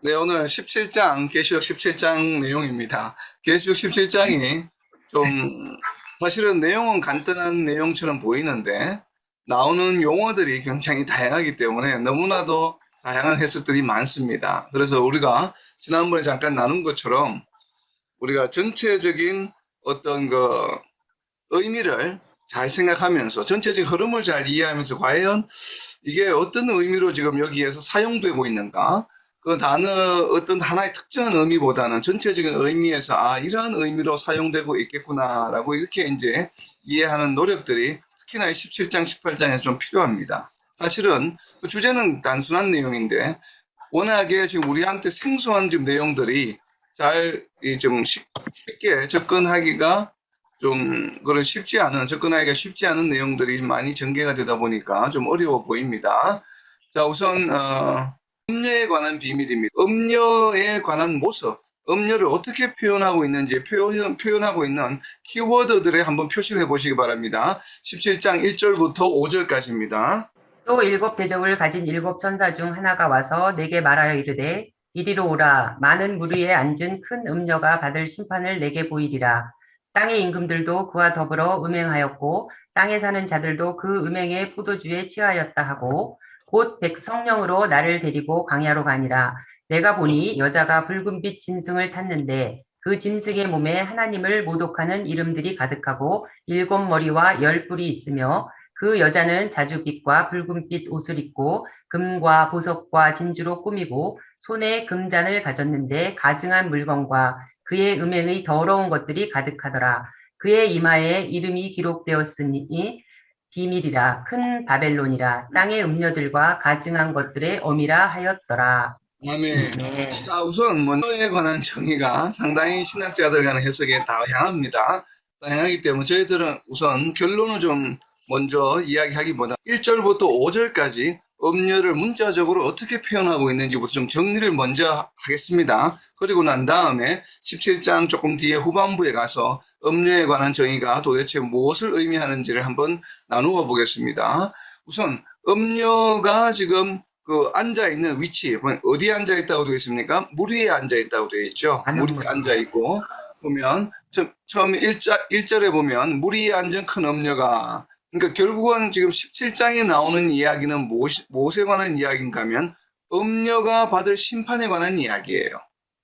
네, 오늘 17장, 계시록 17장 내용입니다. 계시록 17장이 좀, 사실은 내용은 간단한 내용처럼 보이는데, 나오는 용어들이 굉장히 다양하기 때문에 너무나도 다양한 해석들이 많습니다. 그래서 우리가 지난번에 잠깐 나눈 것처럼, 우리가 전체적인 어떤 의미를 잘 생각하면서, 전체적인 흐름을 잘 이해하면서, 과연 이게 어떤 의미로 지금 여기에서 사용되고 있는가? 그 단어 어떤 하나의 특정한 의미보다는 전체적인 의미에서 이러한 의미로 사용되고 있겠구나라고 이렇게 이제 이해하는 노력들이 특히나 17장, 18장에서 좀 필요합니다. 사실은 그 주제는 단순한 내용인데 워낙에 지금 우리한테 생소한 지금 내용들이 좀 쉽게 접근하기가 접근하기가 쉽지 않은 내용들이 많이 전개가 되다 보니까 좀 어려워 보입니다. 자, 우선, 음료에 관한 비밀입니다. 음료에 관한 모습, 음료를 어떻게 표현하고 있는지 표현하고 있는 키워드들에 한번 표시를 해보시기 바랍니다. 17장 1절부터 5절까지입니다. 또 일곱 대접을 가진 일곱 천사 중 하나가 와서 내게 말하여 이르되 이리로 오라. 많은 무리에 앉은 큰 음녀가 받을 심판을 내게 보이리라. 땅의 임금들도 그와 더불어 음행하였고 땅에 사는 자들도 그 음행의 포도주에 취하였다 하고 곧 백성령으로 나를 데리고 광야로 가니라. 내가 보니 여자가 붉은빛 짐승을 탔는데 그 짐승의 몸에 하나님을 모독하는 이름들이 가득하고 일곱 머리와 열 뿔이 있으며 그 여자는 자주빛과 붉은빛 옷을 입고 금과 보석과 진주로 꾸미고 손에 금잔을 가졌는데 가증한 물건과 그의 음행의 더러운 것들이 가득하더라. 그의 이마에 이름이 기록되었으니 비밀이라 큰 바벨론이라 땅의 음녀들과 가증한 것들의 어미라 하였더라. 아멘. 네. 자, 우선 문어에 관한 정의가 상당히 신학자들 간의 해석에 다양합니다. 다양하기 때문에 저희들은 우선 결론을 좀 먼저 이야기하기보다 1절부터 5절까지 음료를 문자적으로 어떻게 표현하고 있는지부터 좀 정리를 먼저 하겠습니다. 그리고 난 다음에 17장 조금 뒤에 후반부에 가서 음료에 관한 정의가 도대체 무엇을 의미하는지를 한번 나누어 보겠습니다. 우선 음료가 지금 앉아 있는 위치, 어디에 앉아 있다고 되어 있습니까? 물 위에 앉아 있다고 되어 있죠. 물 위에 앉아 있고, 보면, 처음 1절에 보면, 물 위에 앉은 큰 음녀가, 그러니까 결국은 지금 17장에 나오는 이야기는 무엇에 관한 이야기인가 하면, 음녀가 받을 심판에 관한 이야기예요.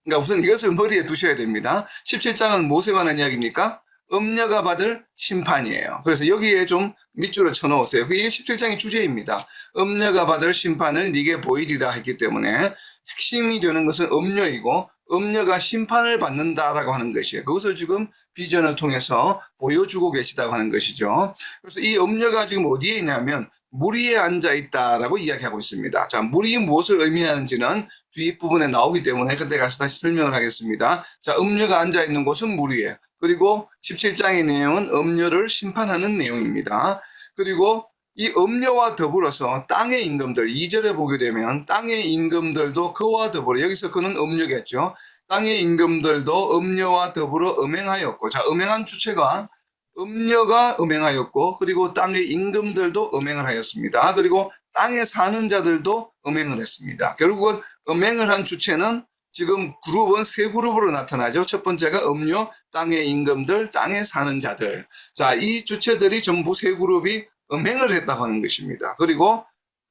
그러니까 우선 이것을 머리에 두셔야 됩니다. 17장은 무엇에 관한 이야기입니까? 음녀가 받을 심판이에요. 그래서 여기에 좀 밑줄을 쳐놓으세요. 그게 17장의 주제입니다. 음녀가 받을 심판을 네게 보이리라 했기 때문에 핵심이 되는 것은 음녀이고 음녀가 심판을 받는다라고 하는 것이에요. 그것을 지금 비전을 통해서 보여주고 계시다고 하는 것이죠. 그래서 이 음녀가 지금 어디에 있냐면 물 위에 앉아 있다라고 이야기하고 있습니다. 자, 물이 무엇을 의미하는지는 뒷부분에 나오기 때문에 그때 가서 다시 설명을 하겠습니다. 자, 음녀가 앉아 있는 곳은 물 위에. 그리고 17장의 내용은 음녀를 심판하는 내용입니다. 그리고 이 음녀와 더불어서 땅의 임금들, 2절에 보게 되면 땅의 임금들도 그와 더불어, 여기서 그는 음녀겠죠. 땅의 임금들도 음녀와 더불어 음행하였고, 자, 음행한 주체가 음녀가 음행하였고, 그리고 땅의 임금들도 음행을 하였습니다. 그리고 땅에 사는 자들도 음행을 했습니다. 결국은 음행을 한 주체는 지금 그룹은 세 그룹으로 나타나죠. 첫 번째가 음녀, 땅의 임금들, 땅에 사는 자들. 자, 이 주체들이 전부 세 그룹이 음행을 했다고 하는 것입니다. 그리고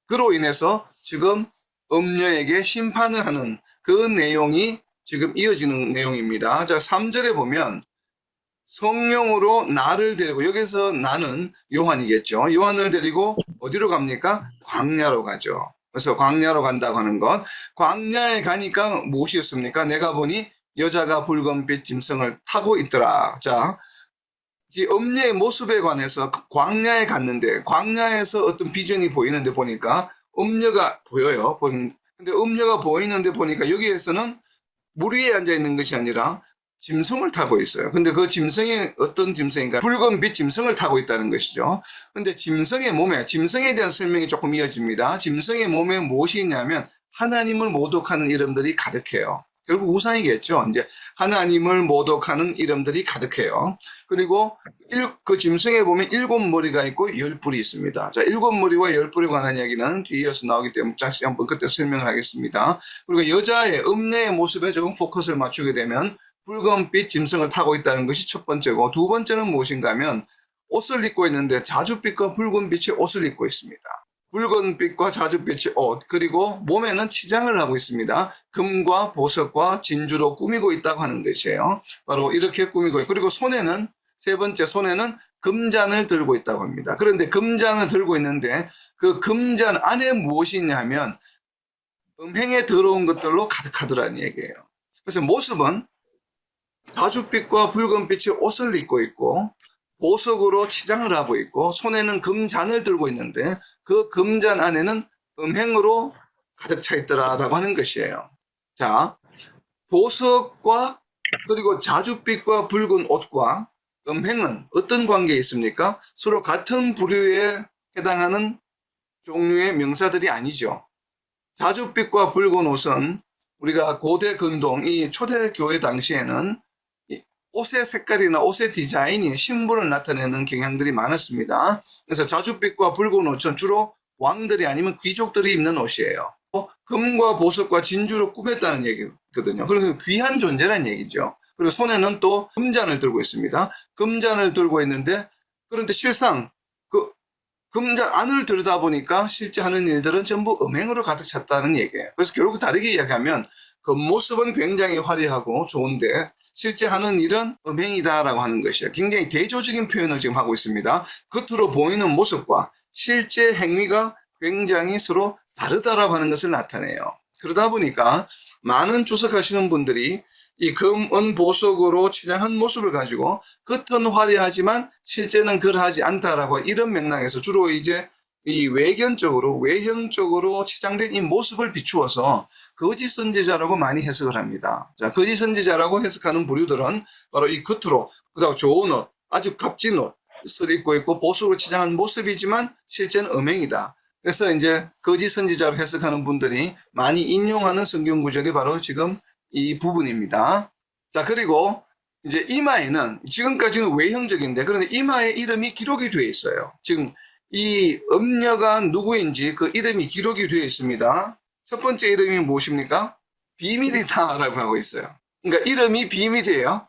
그로 인해서 지금 음녀에게 심판을 하는 그 내용이 지금 이어지는 내용입니다. 자, 3절에 보면 성령으로 나를 데리고, 여기서 나는 요한이겠죠. 요한을 데리고 어디로 갑니까? 광야로 가죠. 그래서 광야로 간다고 하는 것. 광야에 가니까 무엇이었습니까? 내가 보니 여자가 붉은빛 짐승을 타고 있더라. 자, 이 음녀의 모습에 관해서 광야에 갔는데, 광야에서 어떤 비전이 보이는데 보니까 음녀가 보여요. 근데 음녀가 보이는데 보니까 여기에서는 물 위에 앉아 있는 것이 아니라 짐승을 타고 있어요. 근데 그 짐승이 어떤 짐승인가? 붉은빛 짐승을 타고 있다는 것이죠. 근데 짐승에 대한 설명이 조금 이어집니다. 짐승의 몸에 무엇이 있냐면 하나님을 모독하는 이름들이 가득해요. 결국 우상이겠죠. 이제 하나님을 모독하는 이름들이 가득해요. 그리고 그 짐승에 보면 7머리가 있고 10뿔이 있습니다. 자, 7머리와 10뿔에 관한 이야기는 뒤에 이어서 나오기 때문에 잠시 한번 그때 설명을 하겠습니다. 그리고 여자의 음녀의 모습에 조금 포커스를 맞추게 되면 붉은빛 짐승을 타고 있다는 것이 첫 번째고, 두 번째는 무엇인가 하면 옷을 입고 있는데 자줏빛과 붉은빛의 옷을 입고 있습니다. 붉은빛과 자줏빛의 옷, 그리고 몸에는 치장을 하고 있습니다. 금과 보석과 진주로 꾸미고 있다고 하는 것이에요. 바로 이렇게 꾸미고 있고, 그리고 손에는, 세 번째 손에는 금잔을 들고 있다고 합니다. 그런데 금잔을 들고 있는데 그 금잔 안에 무엇이 있냐면 음행에 들어온 것들로 가득하더라는 얘기예요. 그래서 모습은 자줏빛과 붉은빛의 옷을 입고 있고 보석으로 치장을 하고 있고 손에는 금잔을 들고 있는데 그 금잔 안에는 음행으로 가득 차 있더라라고 하는 것이에요. 자, 보석과 그리고 자줏빛과 붉은 옷과 음행은 어떤 관계에 있습니까? 서로 같은 부류에 해당하는 종류의 명사들이 아니죠. 자줏빛과 붉은 옷은 우리가 고대 근동, 이 초대교회 당시에는 옷의 색깔이나 옷의 디자인이 신분을 나타내는 경향들이 많았습니다. 그래서 자줏빛과 붉은 옷은 주로 왕들이 아니면 귀족들이 입는 옷이에요. 금과 보석과 진주로 꾸몄다는 얘기거든요. 그래서 귀한 존재라는 얘기죠. 그리고 손에는 또 금잔을 들고 있습니다. 금잔을 들고 있는데, 그런데 실상 그 금잔 안을 들여다보니까 실제 하는 일들은 전부 음행으로 가득 찼다는 얘기예요. 그래서 결국 다르게 이야기하면 겉모습은 굉장히 화려하고 좋은데 실제 하는 일은 음행이다라고 하는 것이에요. 굉장히 대조적인 표현을 지금 하고 있습니다. 겉으로 보이는 모습과 실제 행위가 굉장히 서로 다르다라고 하는 것을 나타내요. 그러다 보니까 많은 주석하시는 분들이 이 금, 은, 보석으로 치장한 모습을 가지고 겉은 화려하지만 실제는 그러하지 않다라고 이런 맥락에서 주로 이제 이 외형적으로 치장된 이 모습을 비추어서 거짓 선지자라고 많이 해석을 합니다. 자, 거짓 선지자라고 해석하는 부류들은 바로 이 겉으로, 그다음 좋은 옷, 아주 값진 옷을 입고 있고 보석으로 치장한 모습이지만 실제는 음행이다. 그래서 이제 거짓 선지자로 해석하는 분들이 많이 인용하는 성경 구절이 바로 지금 이 부분입니다. 자, 그리고 이제 이마에는 지금까지는 외형적인데 그런데 이마에 이름이 기록이 되어 있어요. 지금 이 음녀가 누구인지 그 이름이 기록이 되어 있습니다. 첫 번째 이름이 무엇입니까? 비밀이다라고 하고 있어요. 그러니까 이름이 비밀이에요.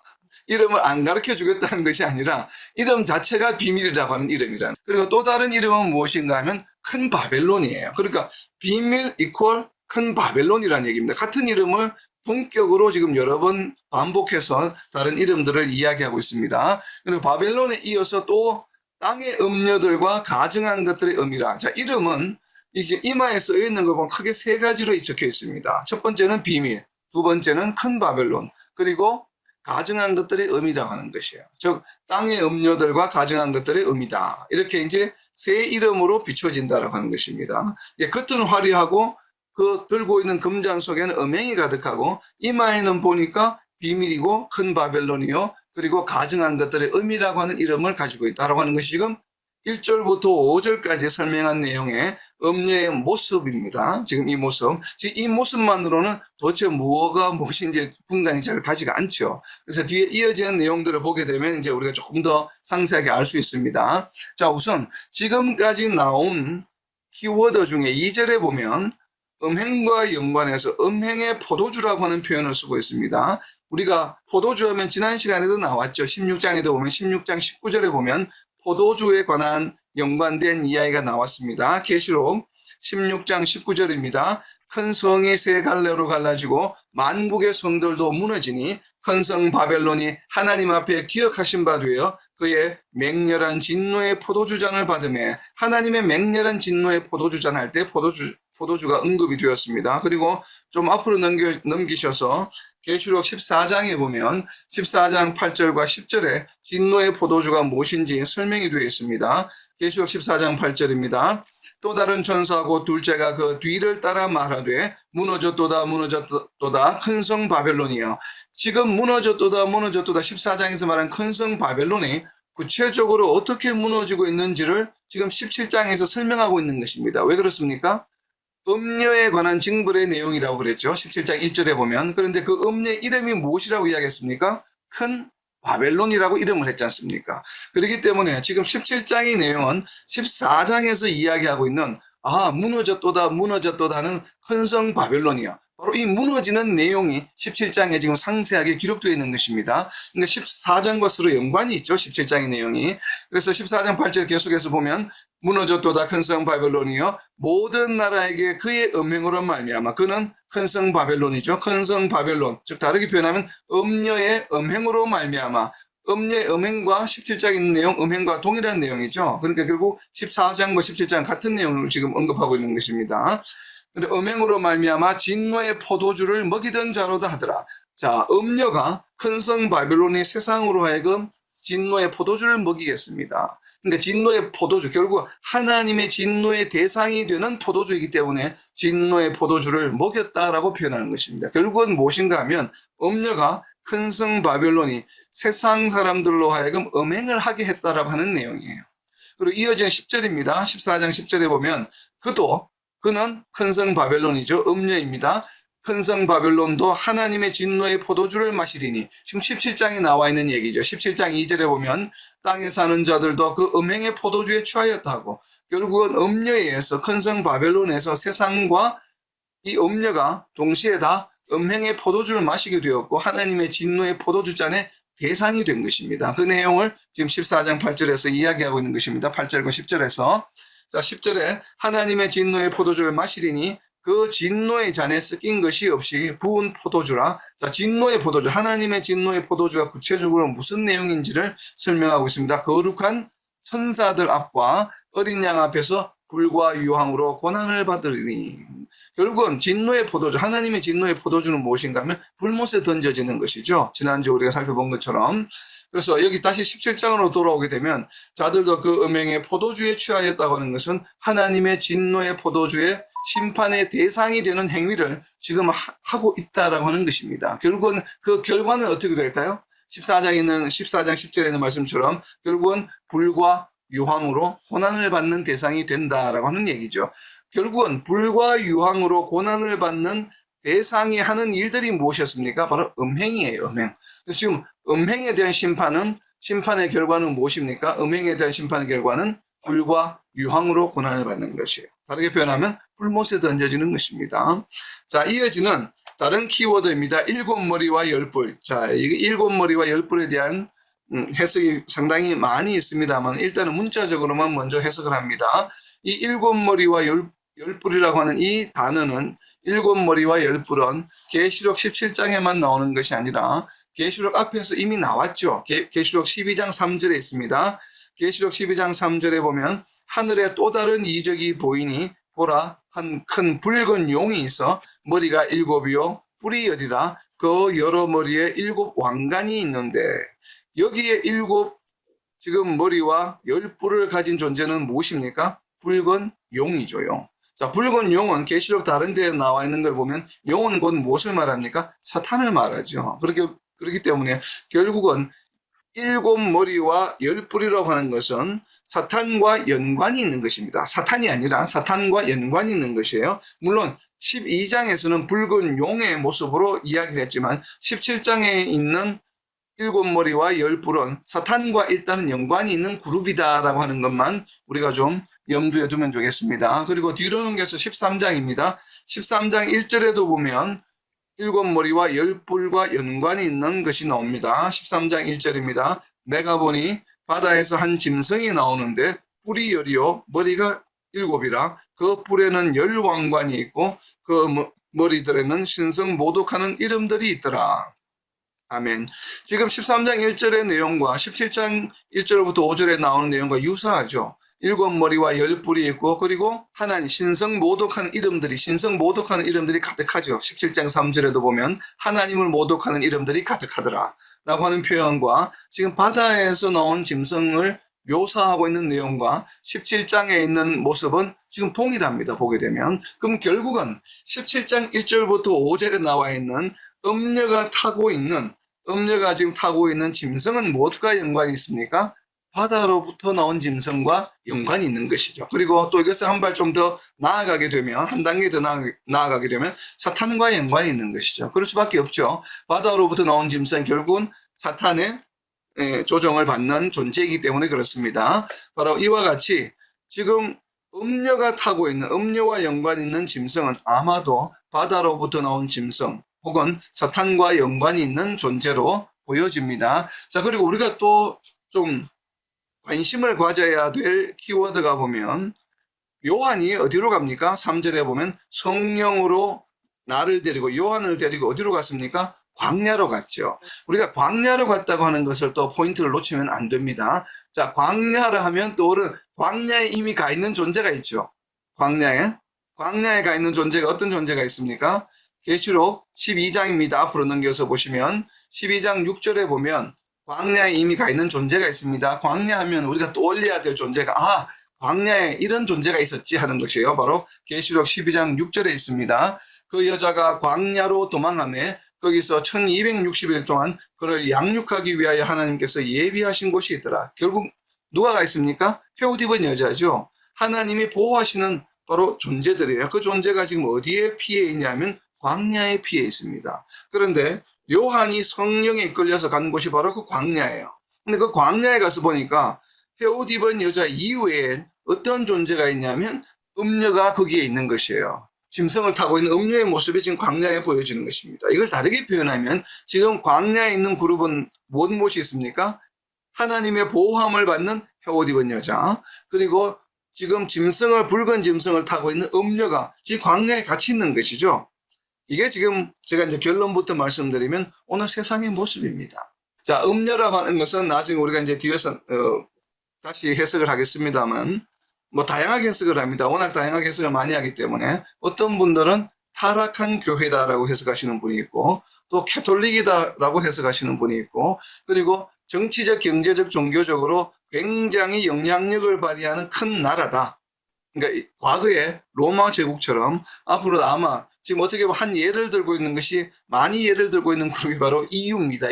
이름을 안 가르쳐 주겠다는 것이 아니라 이름 자체가 비밀이라고 하는 이름이라는. 그리고 또 다른 이름은 무엇인가 하면 큰 바벨론이에요. 그러니까 비밀 이퀄 큰 바벨론이라는 얘기입니다. 같은 이름을 본격으로 지금 여러 번 반복해서 다른 이름들을 이야기하고 있습니다. 그리고 바벨론에 이어서 또 땅의 음녀들과 가증한 것들의 의미라. 자, 이름은 이제 이마에 쓰여 있는 거 보면 크게 세 가지로 적혀 있습니다. 첫 번째는 비밀, 두 번째는 큰 바벨론, 그리고 가증한 것들의 의미라고 하는 것이에요. 즉 땅의 음녀들과 가증한 것들의 의미다. 이렇게 이제 세 이름으로 비춰진다라고 하는 것입니다. 겉은 화려하고 그 들고 있는 금잔 속에는 음행이 가득하고 이마에는 보니까 비밀이고 큰 바벨론이요. 그리고 가증한 것들의 의미라고 하는 이름을 가지고 있다라고 하는 것이 지금 1절부터 5절까지 설명한 내용의 음녀의 모습입니다. 지금 이 모습. 지금 이 모습만으로는 도대체 무엇가 무엇인지 분간이 잘 가지가 않죠. 그래서 뒤에 이어지는 내용들을 보게 되면 이제 우리가 조금 더 상세하게 알 수 있습니다. 자, 우선 지금까지 나온 키워드 중에 2절에 보면 음행과 연관해서 음행의 포도주라고 하는 표현을 쓰고 있습니다. 우리가 포도주 하면 지난 시간에도 나왔죠. 16장에도 보면 16장 19절에 보면 포도주에 관한 연관된 이야기가 나왔습니다. 계시록 16장 19절입니다. 큰 성이 세 갈래로 갈라지고 만국의 성들도 무너지니 큰 성 바벨론이 하나님 앞에 기억하신 바 되어 그의 맹렬한 진노의 포도주잔을 받으며 하나님의 맹렬한 진노의 포도주잔 할 때 포도주가 언급이 되었습니다. 그리고 좀 앞으로 넘기셔서 계시록 14장에 보면 14장 8절과 10절에 진노의 포도주가 무엇인지 설명이 되어 있습니다. 계시록 14장 8절입니다. 또 다른 천사하고 둘째가 그 뒤를 따라 말하되 무너졌도다 무너졌도다 큰 성 바벨론이여. 지금 무너졌도다 14장에서 말한 큰 성 바벨론이 구체적으로 어떻게 무너지고 있는지를 지금 17장에서 설명하고 있는 것입니다. 왜 그렇습니까? 음녀에 관한 징벌의 내용이라고 그랬죠. 17장 1절에 보면. 그런데 그 음녀의 이름이 무엇이라고 이야기했습니까? 큰 바벨론이라고 이름을 했지 않습니까? 그렇기 때문에 지금 17장의 내용은 14장에서 이야기하고 있는 무너졌도다 무너졌도다는 큰 성 바벨론이야. 바로 이 무너지는 내용이 17장에 지금 상세하게 기록되어 있는 것입니다. 그러니까 14장과 서로 연관이 있죠. 17장의 내용이. 그래서 14장 8절 계속해서 보면 무너졌도다 큰 성 바벨론이요 모든 나라에게 그의 음행으로 말미암아 그는 큰 성 바벨론이죠. 큰 성 바벨론. 즉 다르게 표현하면 음녀의 음행으로 말미암아 음녀의 음행과 17장에 있는 내용 음행과 동일한 내용이죠. 그러니까 결국 14장과 17장 같은 내용을 지금 언급하고 있는 것입니다. 근데 음행으로 말미암아 진노의 포도주를 먹이던 자로다 하더라. 자, 음녀가 큰 성 바벨론이 세상으로 하여금 진노의 포도주를 먹이겠습니다. 그러니까 진노의 포도주, 결국 하나님의 진노의 대상이 되는 포도주이기 때문에 진노의 포도주를 먹였다라고 표현하는 것입니다. 결국은 무엇인가 하면 음녀가 큰 성 바벨론이 세상 사람들로 하여금 음행을 하게 했다라고 하는 내용이에요. 그리고 이어지는 10절입니다. 14장 10절에 보면 그는 큰 성 바벨론이죠. 음녀입니다. 큰 성 바벨론도 하나님의 진노의 포도주를 마시리니 지금 17장에 나와 있는 얘기죠. 17장 2절에 보면 땅에 사는 자들도 그 음행의 포도주에 취하였다고. 결국은 음녀에 의해서 큰 성 바벨론에서 세상과 이 음녀가 동시에 다 음행의 포도주를 마시게 되었고 하나님의 진노의 포도주잔의 대상이 된 것입니다. 그 내용을 지금 14장 8절에서 이야기하고 있는 것입니다. 8절과 10절에서 자 10절에 하나님의 진노의 포도주를 마시리니 그 진노의 잔에 섞인 것이 없이 부은 포도주라. 자, 진노의 포도주, 하나님의 진노의 포도주가 구체적으로 무슨 내용인지를 설명하고 있습니다. 거룩한 천사들 앞과 어린 양 앞에서 불과 유황으로 고난을 받으리니. 결국은 진노의 포도주, 하나님의 진노의 포도주는 무엇인가 하면 불못에 던져지는 것이죠. 지난주 우리가 살펴본 것처럼. 그래서 여기 다시 17장으로 돌아오게 되면 자들도 그 음행의 포도주에 취하였다고 하는 것은 하나님의 진노의 포도주의 심판의 대상이 되는 행위를 지금 하고 있다라고 하는 것입니다. 결국은 그 결과는 어떻게 될까요? 14장 10절에 있는 말씀처럼 결국은 불과 유황으로 고난을 받는 대상이 된다라고 하는 얘기죠. 결국은 불과 유황으로 고난을 받는 대상이 하는 일들이 무엇이었습니까? 바로 음행이에요. 음행. 그래서 지금 음행에 대한 심판의 결과는 무엇입니까? 음행에 대한 심판의 결과는 불과 유황으로 고난을 받는 것이에요. 다르게 표현하면 불못에 던져지는 것입니다. 자, 이어지는 다른 키워드입니다. 7머리와 10뿔. 자, 이 7머리와 10뿔에 대한 해석이 상당히 많이 있습니다만 일단은 문자적으로만 먼저 해석을 합니다. 이 7머리와 10뿔이라고 하는 이 단어는 7머리와 10뿔은 계시록 17장에만 나오는 것이 아니라 계시록 앞에서 이미 나왔죠. 계시록 12장 3절에 있습니다. 계시록 12장 3절에 보면 하늘에 또 다른 이적이 보이니 보라 한 큰 붉은 용이 있어 머리가 7이요 뿔이 10이라 그 여러 머리에 7 왕관이 있는데 여기에 7 지금 머리와 10뿔을 가진 존재는 무엇입니까? 붉은 용이죠. 용. 자, 붉은 용은 계시록 다른 데에 나와 있는 걸 보면 용은 곧 무엇을 말합니까? 사탄을 말하죠. 그렇기 때문에 결국은 7머리와 10뿔이라고 하는 것은 사탄과 연관이 있는 것입니다. 사탄이 아니라 사탄과 연관이 있는 것이에요. 물론 12장에서는 붉은 용의 모습으로 이야기를 했지만 17장에 있는 7머리와 10뿔은 사탄과 일단은 연관이 있는 그룹이다라고 하는 것만 우리가 좀 염두에 두면 되겠습니다. 그리고 뒤로 넘겨서 13장입니다. 13장 1절에도 보면 7머리와 10뿔과 연관이 있는 것이 나옵니다. 13장 1절입니다. 내가 보니 바다에서 한 짐승이 나오는데 뿔이 10이요 머리가 7이라 그 뿔에는 10 왕관이 있고 그 머리들에는 신성 모독하는 이름들이 있더라. 아멘. 지금 13장 1절의 내용과 17장 1절부터 5절에 나오는 내용과 유사하죠. 7머리와 10뿔이 있고 그리고 하나님 신성 모독하는 이름들이 가득하죠. 17장 3절에도 보면 하나님을 모독하는 이름들이 가득하더라 라고 하는 표현과 지금 바다에서 나온 짐승을 묘사하고 있는 내용과 17장에 있는 모습은 지금 동일합니다. 보게 되면. 그럼 결국은 17장 1절부터 5절에 나와 있는 음녀가 지금 타고 있는 짐승은 무엇과 연관이 있습니까? 바다로부터 나온 짐승과 연관이 있는 것이죠. 그리고 또 이것을 한 발 좀 더 나아가게 되면, 한 단계 더 나아가게 되면 사탄과 연관이 있는 것이죠. 그럴 수밖에 없죠. 바다로부터 나온 짐승은 결국은 사탄의 조정을 받는 존재이기 때문에 그렇습니다. 바로 이와 같이 지금 음녀가 타고 있는, 음녀와 연관이 있는 짐승은 아마도 바다로부터 나온 짐승 혹은 사탄과 연관이 있는 존재로 보여집니다. 자, 그리고 우리가 또 좀 관심을 가져야 될 키워드가 보면 요한이 어디로 갑니까? 3절에 보면 성령으로 나를 데리고, 요한을 데리고 어디로 갔습니까? 광야로 갔죠. 우리가 광야로 갔다고 하는 것을 또 포인트를 놓치면 안 됩니다. 자, 광야를 하면 떠오르는, 광야에 이미 가 있는 존재가 있죠. 광야에 가 있는 존재가 어떤 존재가 있습니까? 계시록 12장입니다. 앞으로 넘겨서 보시면 12장 6절에 보면 광야에 이미 가 있는 존재가 있습니다. 광야하면 우리가 떠올려야 될 존재가, 광야에 이런 존재가 있었지 하는 것이에요. 바로 계시록 12장 6절에 있습니다. 그 여자가 광야로 도망하며 거기서 1260일 동안 그를 양육하기 위하여 하나님께서 예비하신 곳이 있더라. 결국 누가 가 있습니까? 헤옷 입은 여자죠. 하나님이 보호하시는 바로 존재들이에요. 그 존재가 지금 어디에 피해 있냐면 광야에 피해 있습니다. 그런데 요한이 성령에 이끌려서 간 곳이 바로 그 광야예요. 근데 그 광야에 가서 보니까 헤옷 입은 여자 이후에 어떤 존재가 있냐면 음녀가 거기에 있는 것이에요. 짐승을 타고 있는 음녀의 모습이 지금 광야에 보여지는 것입니다. 이걸 다르게 표현하면 지금 광야에 있는 그룹은 무엇이 있습니까? 하나님의 보호함을 받는 헤옷 입은 여자, 그리고 지금 붉은 짐승을 타고 있는 음녀가 지금 광야에 같이 있는 것이죠. 이게 지금 제가 이제 결론부터 말씀드리면 오늘 세상의 모습입니다. 자, 음녀라고 하는 것은 나중에 우리가 이제 뒤에서 다시 해석을 하겠습니다만, 다양하게 해석을 합니다. 워낙 다양하게 해석을 많이 하기 때문에 어떤 분들은 타락한 교회다라고 해석하시는 분이 있고, 또 캐톨릭이다라고 해석하시는 분이 있고, 그리고 정치적, 경제적, 종교적으로 굉장히 영향력을 발휘하는 큰 나라다. 그러니까 과거에 로마 제국처럼 앞으로 아마 지금 어떻게 보면 한 예를 들고 있는 것이, 많이 예를 들고 있는 그룹이 바로 EU입니다.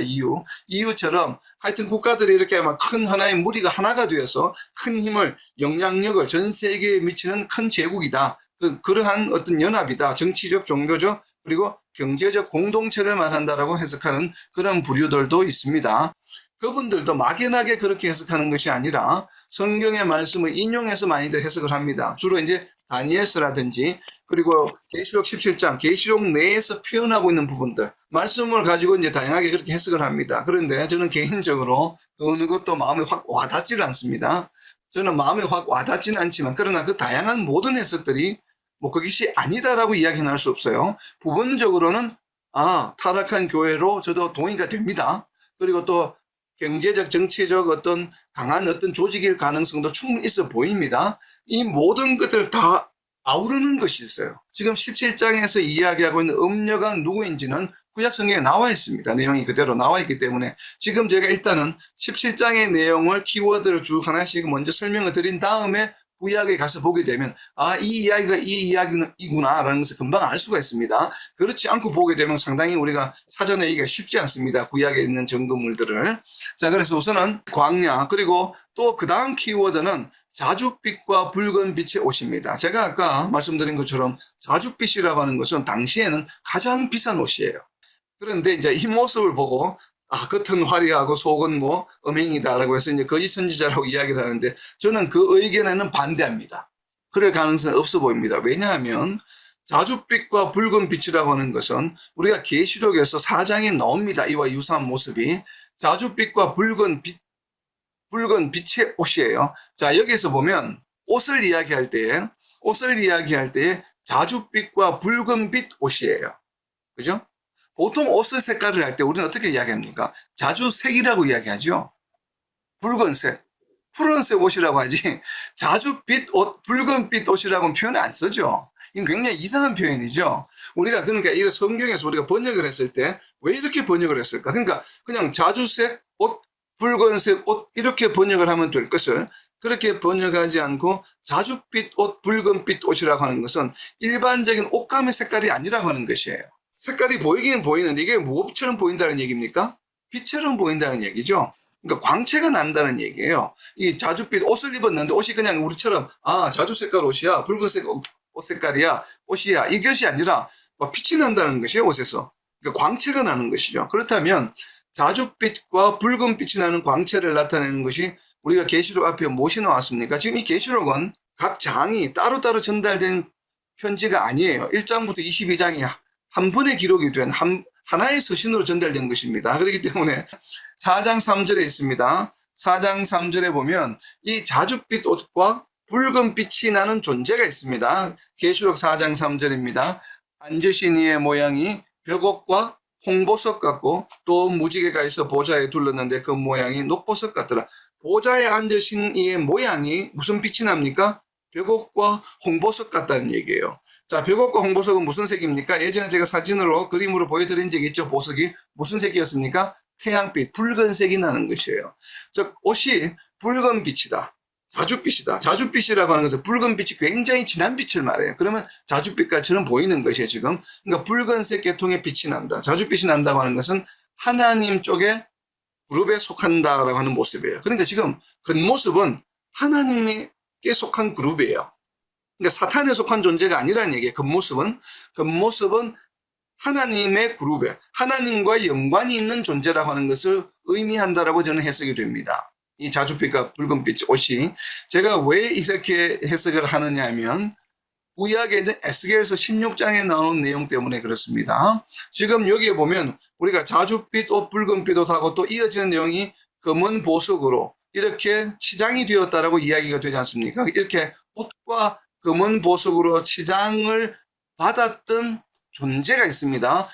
EU처럼 하여튼 국가들이 이렇게 아마 큰 하나의 무리가 하나가 되어서 큰 힘을, 영향력을 전 세계에 미치는 큰 제국이다. 그러한 어떤 연합이다. 정치적, 종교적, 그리고 경제적 공동체를 말한다라고 해석하는 그런 부류들도 있습니다. 그분들도 막연하게 그렇게 해석하는 것이 아니라 성경의 말씀을 인용해서 많이들 해석을 합니다. 주로 이제 다니엘서라든지, 그리고 계시록 17장, 계시록 내에서 표현하고 있는 부분들, 말씀을 가지고 이제 다양하게 그렇게 해석을 합니다. 그런데 저는 개인적으로 어느 것도 마음에 확 와닿지를 않습니다. 저는 마음에 확 와닿지는 않지만, 그러나 그 다양한 모든 해석들이 그것이 아니다라고 이야기는 할 수 없어요. 부분적으로는, 타락한 교회로 저도 동의가 됩니다. 그리고 또 경제적, 정치적 어떤 강한 어떤 조직일 가능성도 충분히 있어 보입니다. 이 모든 것들 다 아우르는 것이 있어요. 지금 17장에서 이야기하고 있는 음녀가 누구인지는 구약 성경에 나와 있습니다. 내용이 그대로 나와 있기 때문에 지금 제가 일단은 17장의 내용을, 키워드를 쭉 하나씩 먼저 설명을 드린 다음에 구약에 가서 보게 되면 이 이야기가 이 이야기구나 라는 것을 금방 알 수가 있습니다. 그렇지 않고 보게 되면 상당히 우리가 사전에 이기가 쉽지 않습니다. 구약에 있는 증거물들을. 자, 그래서 우선은 광야, 그리고 또 그 다음 키워드는 자줏빛과 붉은 빛의 옷입니다. 제가 아까 말씀드린 것처럼 자줏빛이라고 하는 것은 당시에는 가장 비싼 옷이에요. 그런데 이제 이 모습을 보고 겉은 화려하고 속은 음행이다라고 해서 이제 거짓 선지자라고 이야기를 하는데, 저는 그 의견에는 반대합니다. 그럴 가능성이 없어 보입니다. 왜냐하면 자줏빛과 붉은 빛이라고 하는 것은 우리가 계시록에서 4장에 나옵니다. 이와 유사한 모습이 자줏빛과 붉은 빛의 옷이에요. 자, 여기서 보면 옷을 이야기할 때에 자줏빛과 붉은 빛 옷이에요. 그죠? 보통 옷의 색깔을 할 때 우리는 어떻게 이야기합니까? 자주색이라고 이야기하죠. 붉은색, 푸른색 옷이라고 하지, 자주빛 옷, 붉은빛 옷이라고는 표현을 안 쓰죠. 이건 굉장히 이상한 표현이죠. 우리가 그러니까 이 성경에서 우리가 번역을 했을 때 왜 이렇게 번역을 했을까? 그러니까 그냥 자주색 옷, 붉은색 옷 이렇게 번역을 하면 될 것을 그렇게 번역하지 않고 자주빛 옷, 붉은빛 옷이라고 하는 것은 일반적인 옷감의 색깔이 아니라고 하는 것이에요. 색깔이 보이긴 보이는데 이게 무엇처럼 보인다는 얘기입니까? 빛처럼 보인다는 얘기죠. 그러니까 광채가 난다는 얘기예요. 이 자줏빛 옷을 입었는데 옷이 그냥 우리처럼 자줏 색깔 옷이야, 붉은색 옷 색깔이야, 옷이야, 이것이 아니라 막 빛이 난다는 것이에요, 옷에서. 그러니까 광채가 나는 것이죠. 그렇다면 자줏빛과 붉은빛이 나는 광채를 나타내는 것이 우리가 계시록 앞에 무엇이 나왔습니까? 지금 이 계시록은 각 장이 따로따로 전달된 편지가 아니에요. 1장부터 22장이 한 번에 기록이 된 하나의 서신으로 전달된 것입니다. 그렇기 때문에 4장 3절에 있습니다. 4장 3절에 보면 이 자줏빛 옷과 붉은 빛이 나는 존재가 있습니다. 계시록 4장 3절입니다. 앉으신 이의 모양이 벽옥과 홍보석 같고 또 무지개가 있어 보좌에 둘렀는데 그 모양이 녹보석 같더라. 보좌에 앉으신 이의 모양이 무슨 빛이 납니까? 벽옥과 홍보석 같다는 얘기예요. 자, 벽옥과 홍보석은 무슨 색입니까? 예전에 제가 사진으로 그림으로 보여드린 적이 있죠. 보석이 무슨 색이었습니까? 태양빛, 붉은색이 나는 것이에요. 즉 옷이 붉은 빛이다. 자줏빛이다. 자줏빛이라고 하는 것은 붉은 빛이 굉장히 진한 빛을 말해요. 그러면 자줏빛깔처럼 보이는 것이에요, 지금. 그러니까 붉은색 계통의 빛이 난다. 자줏빛이 난다고 하는 것은 하나님 쪽의 그룹에 속한다라고 하는 모습이에요. 그러니까 지금 겉모습은 하나님께 속한 그룹이에요. 그러니까 사탄에 속한 존재가 아니라는 얘기예요. 겉모습은 하나님의 그룹에 하나님과 연관이 있는 존재라고 하는 것을 의미한다라고 저는 해석이 됩니다. 이 자줏빛과 붉은빛 옷이 제가 왜 이렇게 해석을 하느냐 하면 구약에 있는 에스겔서 16장에 나오는 내용 때문에 그렇습니다. 지금 여기에 보면 우리가 자줏빛 옷, 붉은빛 옷하고 또 이어지는 내용이 검은 보석으로 이렇게 치장이 되었다라고 이야기가 되지 않습니까? 이렇게 옷과 검은 보석으로 치장을 받았던 존재가 있습니다.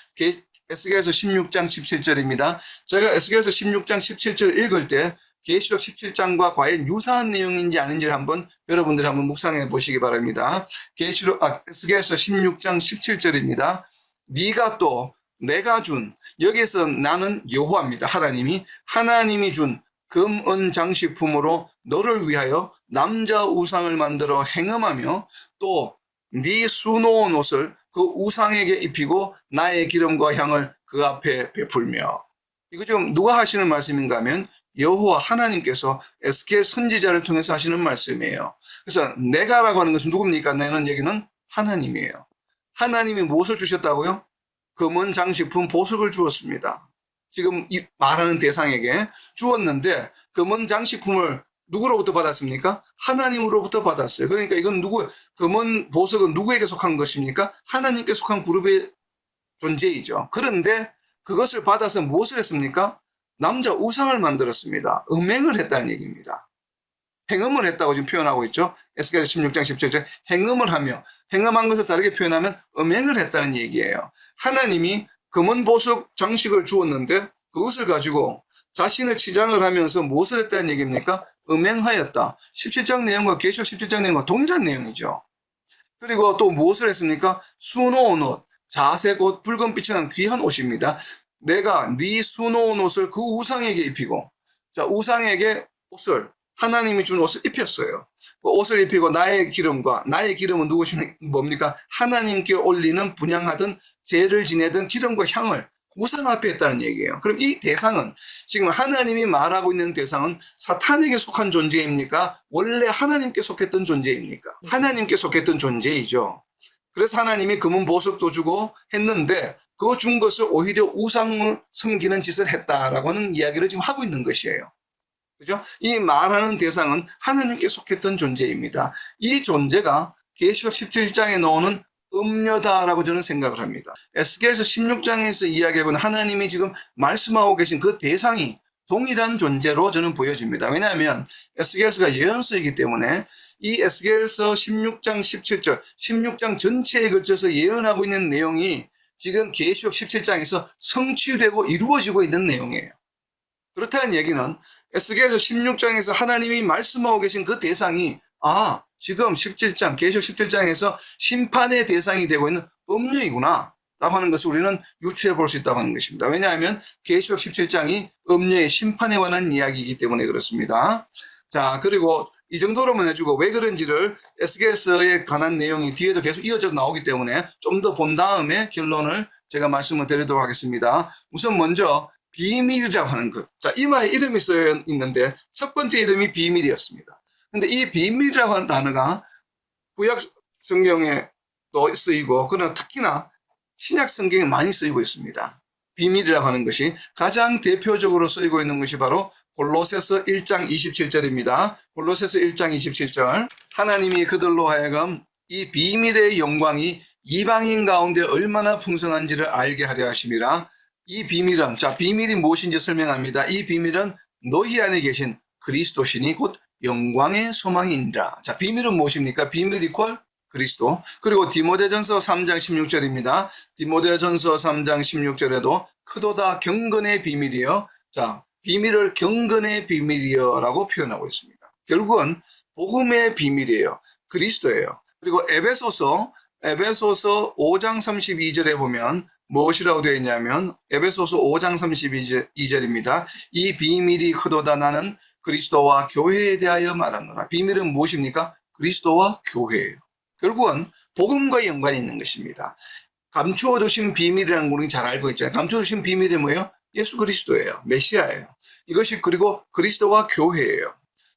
에스겔서 16장 17절입니다. 제가 에스겔서 16장 17절 읽을 때 계시록 17장과 과연 유사한 내용인지 아닌지를 한번 여러분들이 한번 묵상해 보시기 바랍니다. 에스겔서 16장 17절입니다. 네가 또 내가 준, 여기서 나는 여호와입니다. 하나님이 준 금은 장식품으로 너를 위하여 남자 우상을 만들어 행음하며 또 네 수놓은 옷을 그 우상에게 입히고 나의 기름과 향을 그 앞에 베풀며. 이거 지금 누가 하시는 말씀인가 하면 여호와 하나님께서 에스겔 선지자를 통해서 하시는 말씀이에요. 그래서 내가라고 하는 것은 누굽니까? 내는 여기는 하나님이에요. 하나님이 무엇을 주셨다고요? 금은 장식품 보석을 주었습니다. 지금 이 말하는 대상에게 주었는데 금은 장식품을 누구로부터 받았습니까? 하나님으로부터 받았어요. 그러니까 이건 금은 보석은 누구에게 속한 것입니까? 하나님께 속한 그룹의 존재이죠. 그런데 그것을 받아서 무엇을 했습니까? 남자 우상을 만들었습니다. 음행을 했다는 얘기입니다. 행음을 했다고 지금 표현하고 있죠. 에스겔 16장 17절 행음을 하며, 행음한 것을 다르게 표현하면 음행을 했다는 얘기예요. 하나님이 금은 보석 장식을 주었는데 그것을 가지고 자신을 치장을 하면서 무엇을 했다는 얘기입니까? 음행하였다. 17장 내용과 계시록 17장 내용과 동일한 내용이죠. 그리고 또 무엇을 했습니까? 수놓은 옷, 자색 옷, 붉은 빛이 나는 귀한 옷입니다. 내가 네 수놓은 옷을 그 우상에게 입히고, 자, 우상에게 옷을, 하나님이 준 옷을 입혔어요. 그 옷을 입히고 나의 기름은 뭡니까? 하나님께 올리는 분향하던 제를 지내던 기름과 향을 우상 앞에 했다는 얘기예요. 그럼 이 대상은, 지금 하나님이 말하고 있는 대상은 사탄에게 속한 존재입니까? 원래 하나님께 속했던 존재입니까? 하나님께 속했던 존재이죠. 그래서 하나님이 금은 보석도 주고 했는데 그 준 것을 오히려 우상을 섬기는 짓을 했다라고 하는 이야기를 지금 하고 있는 것이에요. 그죠? 이 말하는 대상은 하나님께 속했던 존재입니다. 이 존재가 계시록 17장에 나오는 음녀다라고 저는 생각을 합니다. 에스겔서 16장에서 이야기하고 있는 하나님이 지금 말씀하고 계신 그 대상이 동일한 존재로 저는 보여집니다. 왜냐하면 에스겔서가 예언서이기 때문에 이 에스겔서 16장 17절, 16장 전체에 걸쳐서 예언하고 있는 내용이 지금 계시록 17장에서 성취되고 이루어지고 있는 내용이에요. 그렇다는 얘기는 에스겔서 16장에서 하나님이 말씀하고 계신 그 대상이 지금 17장, 계시록 17장에서 심판의 대상이 되고 있는 음녀이구나 라고 하는 것을 우리는 유추해 볼 수 있다고 하는 것입니다. 왜냐하면 계시록 17장이 음녀의 심판에 관한 이야기이기 때문에 그렇습니다. 자, 그리고 이 정도로만 해주고 왜 그런지를 에스겔서에 관한 내용이 뒤에도 계속 이어져서 나오기 때문에 좀 더 본 다음에 결론을 제가 말씀을 드리도록 하겠습니다. 우선 먼저 비밀이라고 하는 것. 자, 이마에 이름이 쓰여 있는데 첫 번째 이름이 비밀이었습니다. 근데 이 비밀이라고 하는 단어가 구약 성경에도 쓰이고, 그러나 특히나 신약 성경에 많이 쓰이고 있습니다. 비밀이라고 하는 것이 가장 대표적으로 쓰이고 있는 것이 바로 골로새서 1장 27절입니다. 골로새서 1장 27절. 하나님이 그들로 하여금 이 비밀의 영광이 이방인 가운데 얼마나 풍성한지를 알게 하려 하심이라. 이 비밀은, 자, 비밀이 무엇인지 설명합니다. 이 비밀은 너희 안에 계신 그리스도시니 곧 영광의 소망이니라. 자, 비밀은 무엇입니까? 비밀 이퀄 그리스도. 그리고 디모데전서 3장 16절입니다. 디모데전서 3장 16절에도 크도다 경건의 비밀이여. 자, 비밀을 경건의 비밀이여라고 표현하고 있습니다. 결국은 복음의 비밀이에요. 그리스도예요. 그리고 에베소서 5장 32절에 보면 무엇이라고 되어 있냐면 에베소서 5장 32절입니다. 이 비밀이 크도다 나는 그리스도와 교회에 대하여 말하노라. 비밀은 무엇입니까? 그리스도와 교회예요. 결국은 복음과 연관이 있는 것입니다. 감추어 두신 비밀이라는 걸 우리 잘 알고 있잖아요. 감추어 두신 비밀이 뭐예요? 예수 그리스도예요. 메시아예요. 이것이 그리고 그리스도와 교회예요.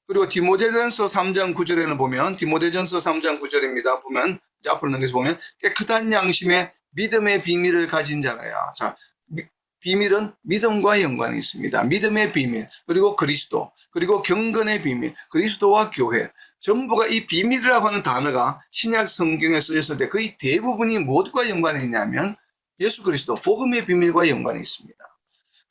그리고 디모데전서 3장 9절에는 보면 디모데전서 3장 9절입니다. 보면 앞으로 넘겨서 보면 깨끗한 양심에 믿음의 비밀을 가진 자라야. 자, 비밀은 믿음과 연관이 있습니다. 믿음의 비밀, 그리고 그리스도, 그리고 경건의 비밀, 그리스도와 교회. 전부가 이 비밀이라고 하는 단어가 신약 성경에 쓰였을 때 거의 대부분이 무엇과 연관이 있냐면 예수 그리스도, 복음의 비밀과 연관이 있습니다.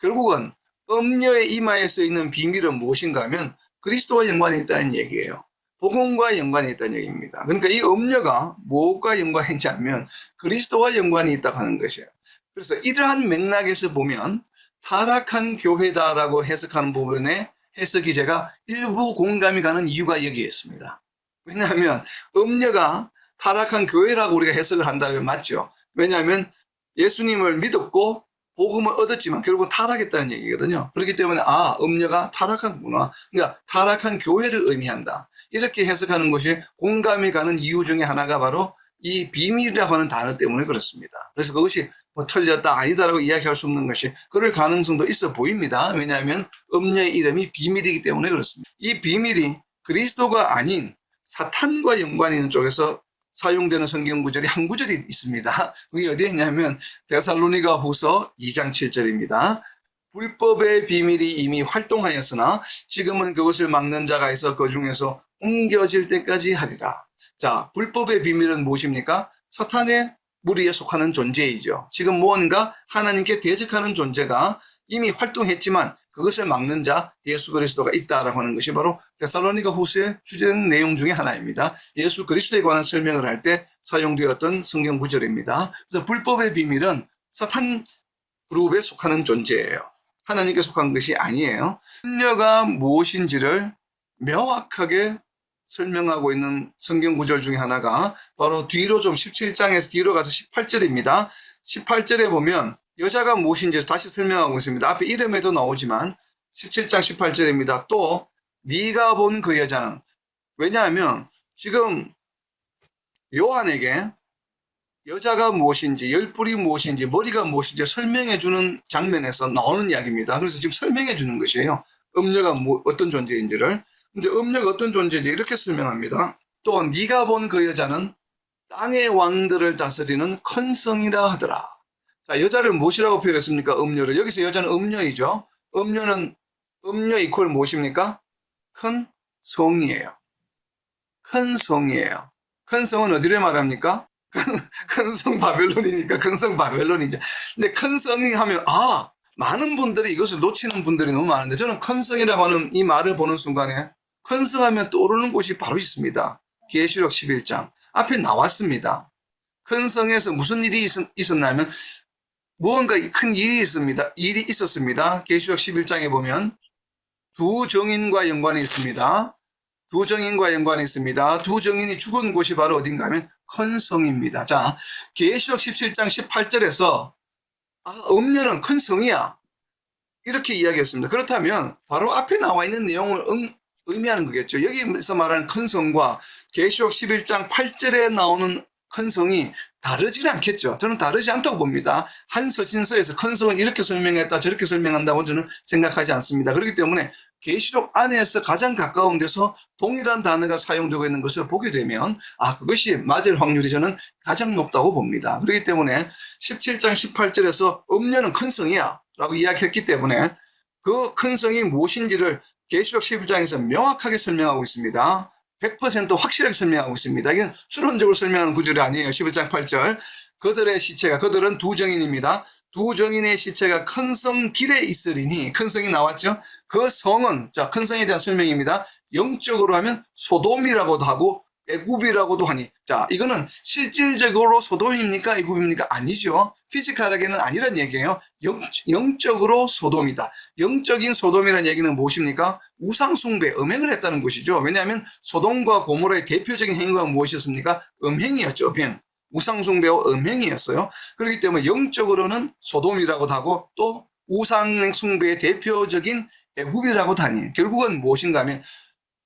결국은 음녀의 이마에 써 있는 비밀은 무엇인가 하면 그리스도와 연관이 있다는 얘기예요. 복음과 연관이 있다는 얘기입니다. 그러니까 이 음녀가 무엇과 연관이 있냐면 그리스도와 연관이 있다고 하는 것이에요. 그래서 이러한 맥락에서 보면 타락한 교회다라고 해석하는 부분에 해석이 제가 일부 공감이 가는 이유가 여기에 있습니다. 왜냐하면 음녀가 타락한 교회라고 우리가 해석을 한다면 맞죠. 왜냐하면 예수님을 믿었고 복음을 얻었지만 결국 타락했다는 얘기거든요. 그렇기 때문에 음녀가 타락한구나. 그러니까 타락한 교회를 의미한다. 이렇게 해석하는 것이 공감이 가는 이유 중에 하나가 바로 이 비밀이라고 하는 단어 때문에 그렇습니다. 그래서 그것이 뭐 틀렸다 아니다라고 이야기할 수 없는 것이 그럴 가능성도 있어 보입니다. 왜냐하면 음녀의 이름이 비밀이기 때문에 그렇습니다. 이 비밀이 그리스도가 아닌 사탄과 연관이 있는 쪽에서 사용되는 성경 구절이 한 구절이 있습니다. 그게 어디에 있냐면 데살로니가 후서 2장 7절입니다. 불법의 비밀이 이미 활동하였으나 지금은 그것을 막는 자가 있어 그 중에서 옮겨질 때까지 하리라. 자, 불법의 비밀은 무엇입니까? 사탄의 무리에 속하는 존재이죠. 지금 무언가 하나님께 대적하는 존재가 이미 활동했지만 그것을 막는 자 예수 그리스도가 있다라고 하는 것이 바로 데살로니가 후서의 주된 내용 중에 하나입니다. 예수 그리스도에 관한 설명을 할 때 사용되었던 성경 구절입니다. 그래서 불법의 비밀은 사탄 그룹에 속하는 존재예요. 하나님께 속한 것이 아니에요. 음녀가 무엇인지를 명확하게 설명하고 있는 성경 구절 중에 하나가 바로 뒤로 좀 17장에서 뒤로 가서 18절입니다. 18절에 보면 여자가 무엇인지 다시 설명하고 있습니다. 앞에 이름에도 나오지만 17장 18절입니다. 또 네가 본 그 여자는, 왜냐하면 지금 요한에게 여자가 무엇인지, 열뿔이 무엇인지, 머리가 무엇인지 설명해 주는 장면에서 나오는 이야기입니다. 그래서 지금 설명해 주는 것이에요. 음녀가 어떤 존재인지를. 근데 음녀가 어떤 존재인지 이렇게 설명합니다. 또 네가 본 그 여자는 땅의 왕들을 다스리는 큰 성이라 하더라. 자, 여자를 무엇이라고 표현했습니까? 음녀를. 여기서 여자는 음녀이죠. 음녀 이퀄 무엇입니까? 큰 성이에요. 큰 성이에요. 큰 성은 어디를 말합니까? 큰 성 바벨론이니까 큰 성 바벨론이죠. 근데 큰 성이 하면 많은 분들이 이것을 놓치는 분들이 너무 많은데 저는 큰 성이라고 하는 이 말을 보는 순간에 큰 성 하면 떠오르는 곳이 바로 있습니다. 계시록 11장 앞에 나왔습니다. 큰 성에서 무슨 일이 있었냐면 무언가 큰 일이 있었습니다. 계시록 11장에 보면 두 정인과 연관이 있습니다. 두 정인이 죽은 곳이 바로 어딘가 하면 큰 성입니다. 자, 계시록 17장 18절에서 음녀는 큰 성이야. 이렇게 이야기했습니다. 그렇다면 바로 앞에 나와 있는 내용을 의미하는 거겠죠. 여기서 말하는 큰 성과 계시록 11장 8절에 나오는 큰 성이 다르지 않겠죠. 저는 다르지 않다고 봅니다. 한 서신서에서 큰 성을 이렇게 설명했다 저렇게 설명한다고 저는 생각하지 않습니다. 그렇기 때문에 계시록 안에서 가장 가까운 데서 동일한 단어가 사용되고 있는 것을 보게 되면 그것이 맞을 확률이 저는 가장 높다고 봅니다. 그렇기 때문에 17장 18절에서 음녀는 큰 성이야 라고 이야기했기 때문에 그 큰 성이 무엇인지를 계시록 11장에서 명확하게 설명하고 있습니다. 100% 확실하게 설명하고 있습니다. 이건 추론적으로 설명하는 구절이 아니에요. 11장 8절. 그들은 두 정인입니다. 두 정인의 시체가 큰 성 길에 있으리니, 큰 성이 나왔죠. 그 성은, 큰 성에 대한 설명입니다. 영적으로 하면 소돔이라고도 하고 애굽이라고도 하니, 이거는 실질적으로 소돔입니까 애굽입니까? 아니죠. 피지컬하게는 아니란 얘기예요. 영적으로 소돔이다. 영적인 소돔이라는 얘기는 무엇입니까? 우상숭배, 음행을 했다는 것이죠. 왜냐하면 소돔과 고모라의 대표적인 행위가 무엇이었습니까? 음행이었죠. 음행. 우상숭배와 음행이었어요. 그렇기 때문에 영적으로는 소돔이라고도 하고 또 우상숭배의 대표적인 애굽이라고도 하니, 결국은 무엇인가 하면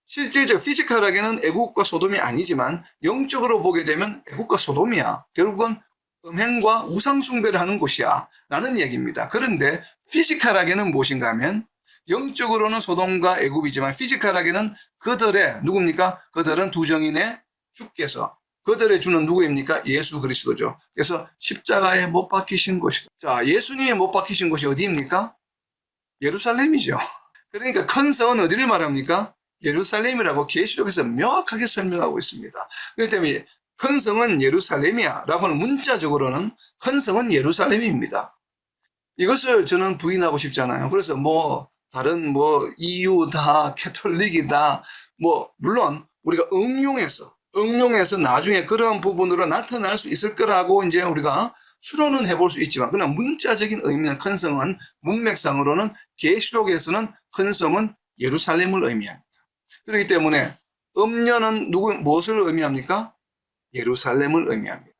실질적 피지컬하게는 애국과 소돔이 아니지만 영적으로 보게 되면 애국과 소돔이야. 결국은 음행과 우상숭배를 하는 곳이야 라는 얘기입니다. 그런데 피지컬하게는 무엇인가 하면 영적으로는 소돔과 애굽이지만 피지컬하게는 그들의 누굽니까? 그들은 두 정인의 주께서 그들의 주는 누구입니까? 예수 그리스도죠. 그래서 십자가에 못 박히신 곳이다. 예수님이 못 박히신 곳이 어디입니까? 예루살렘이죠. 그러니까 큰 성은 어디를 말합니까? 예루살렘이라고 계시록에서 명확하게 설명하고 있습니다. 그렇기 때문에 큰 성은 예루살렘이야 라고 하는 문자적으로는 큰 성은 예루살렘입니다. 이것을 저는 부인하고 싶잖아요. 그래서 다른 이유다, 캐톨릭이다, 물론 우리가 응용해서 나중에 그러한 부분으로 나타날 수 있을 거라고 이제 우리가 추론은 해볼 수 있지만, 그러나 문자적인 의미는 큰 성은 문맥상으로는 계시록에서는 큰 성은 예루살렘을 의미합니다. 그렇기 때문에 음녀는 무엇을 의미합니까? 예루살렘을 의미합니다.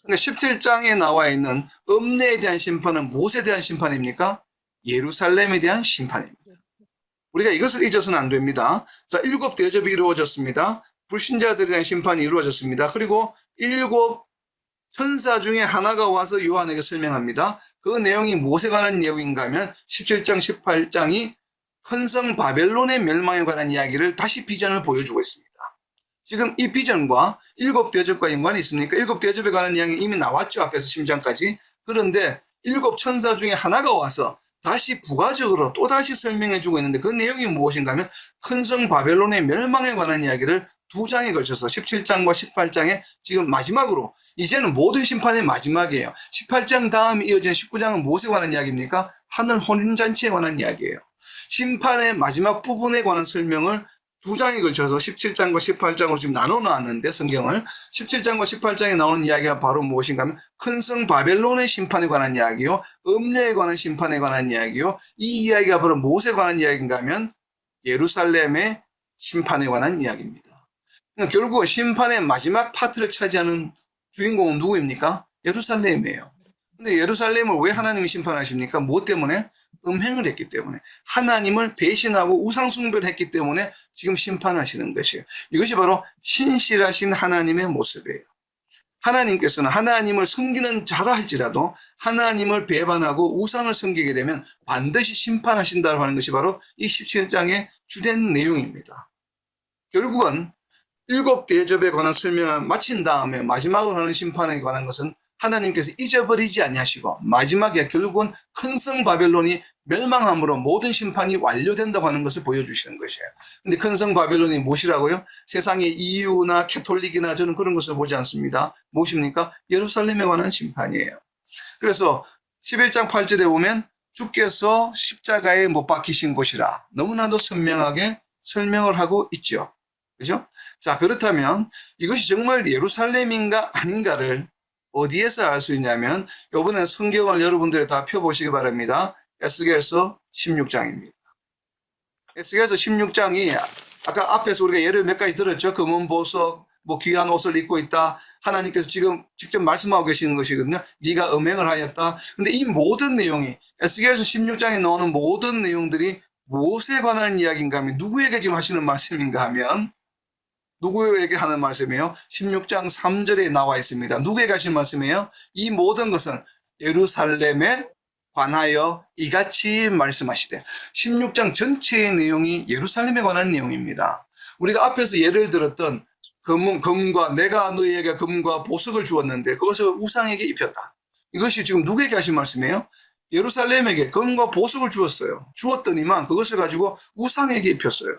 그러니까 17장에 나와 있는 음녀에 대한 심판은 무엇에 대한 심판입니까? 예루살렘에 대한 심판입니다. 우리가 이것을 잊어서는 안 됩니다. 일곱 대접이 이루어졌습니다. 불신자들에 대한 심판이 이루어졌습니다. 그리고 일곱 천사 중에 하나가 와서 요한에게 설명합니다. 그 내용이 무엇에 관한 내용인가 하면 17장, 18장이 큰 성 바벨론의 멸망에 관한 이야기를 다시 비전을 보여주고 있습니다. 지금 이 비전과 일곱 대접과 연관이 있습니까? 일곱 대접에 관한 이야기 이미 나왔죠. 앞에서 10장까지. 그런데 일곱 천사 중에 하나가 와서 다시 부가적으로 또다시 설명해주고 있는데 그 내용이 무엇인가 하면 큰 성 바벨론의 멸망에 관한 이야기를 두 장에 걸쳐서 17장과 18장에 지금 마지막으로, 이제는 모든 심판의 마지막이에요. 18장 다음에 이어진 19장은 무엇에 관한 이야기입니까? 하늘 혼인잔치에 관한 이야기예요. 심판의 마지막 부분에 관한 설명을 두 장에 걸쳐서 17장과 18장으로 지금 나눠 놨는데, 성경을 17장과 18장에 나오는 이야기가 바로 무엇인가 하면 큰 성 바벨론의 심판에 관한 이야기요, 음녀에 관한 심판에 관한 이야기요. 이 이야기가 바로 무엇에 관한 이야기인가 하면 예루살렘의 심판에 관한 이야기입니다. 그러니까 결국 심판의 마지막 파트를 차지하는 주인공은 누구입니까? 예루살렘이에요. 근데 예루살렘을 왜 하나님이 심판하십니까? 무엇 때문에? 음행을 했기 때문에, 하나님을 배신하고 우상숭배를 했기 때문에 지금 심판하시는 것이에요. 이것이 바로 신실하신 하나님의 모습이에요. 하나님께서는 하나님을 섬기는 자라 할지라도 하나님을 배반하고 우상을 섬기게 되면 반드시 심판하신다고 하는 것이 바로 이 17장의 주된 내용입니다. 결국은 일곱 대접에 관한 설명을 마친 다음에 마지막으로 하는 심판에 관한 것은 하나님께서 잊어버리지 아니하시고 마지막에 결국은 큰 성 바벨론이 멸망함으로 모든 심판이 완료된다고 하는 것을 보여주시는 것이에요. 근데 큰 성 바벨론이 무엇이라고요? 세상의 이유나 캐톨릭이나 저는 그런 것을 보지 않습니다. 무엇입니까? 예루살렘에 관한 심판이에요. 그래서 11장 8절에 보면 주께서 십자가에 못 박히신 곳이라 너무나도 선명하게 설명을 하고 있죠. 그죠? 자, 그렇다면 이것이 정말 예루살렘인가 아닌가를 어디에서 알 수 있냐면, 이번에 성경을 여러분들이 다 펴보시기 바랍니다. 에스겔서 16장입니다. 에스겔서 16장이 아까 앞에서 우리가 예를 몇 가지 들었죠. 금은 보석, 귀한 옷을 입고 있다. 하나님께서 지금 직접 말씀하고 계시는 것이거든요. 네가 음행을 하였다. 근데 이 모든 내용이, 에스겔서 16장에 나오는 모든 내용들이 무엇에 관한 이야기인가 하면, 누구에게 지금 하시는 말씀인가 하면 누구에게 하는 말씀이에요? 16장 3절에 나와 있습니다. 누구에게 하신 말씀이에요? 이 모든 것은 예루살렘에 관하여 이같이 말씀하시되, 16장 전체의 내용이 예루살렘에 관한 내용입니다. 우리가 앞에서 예를 들었던 금과 내가 너희에게 금과 보석을 주었는데 그것을 우상에게 입혔다. 이것이 지금 누구에게 하신 말씀이에요? 예루살렘에게 금과 보석을 주었어요. 주었더니만 그것을 가지고 우상에게 입혔어요.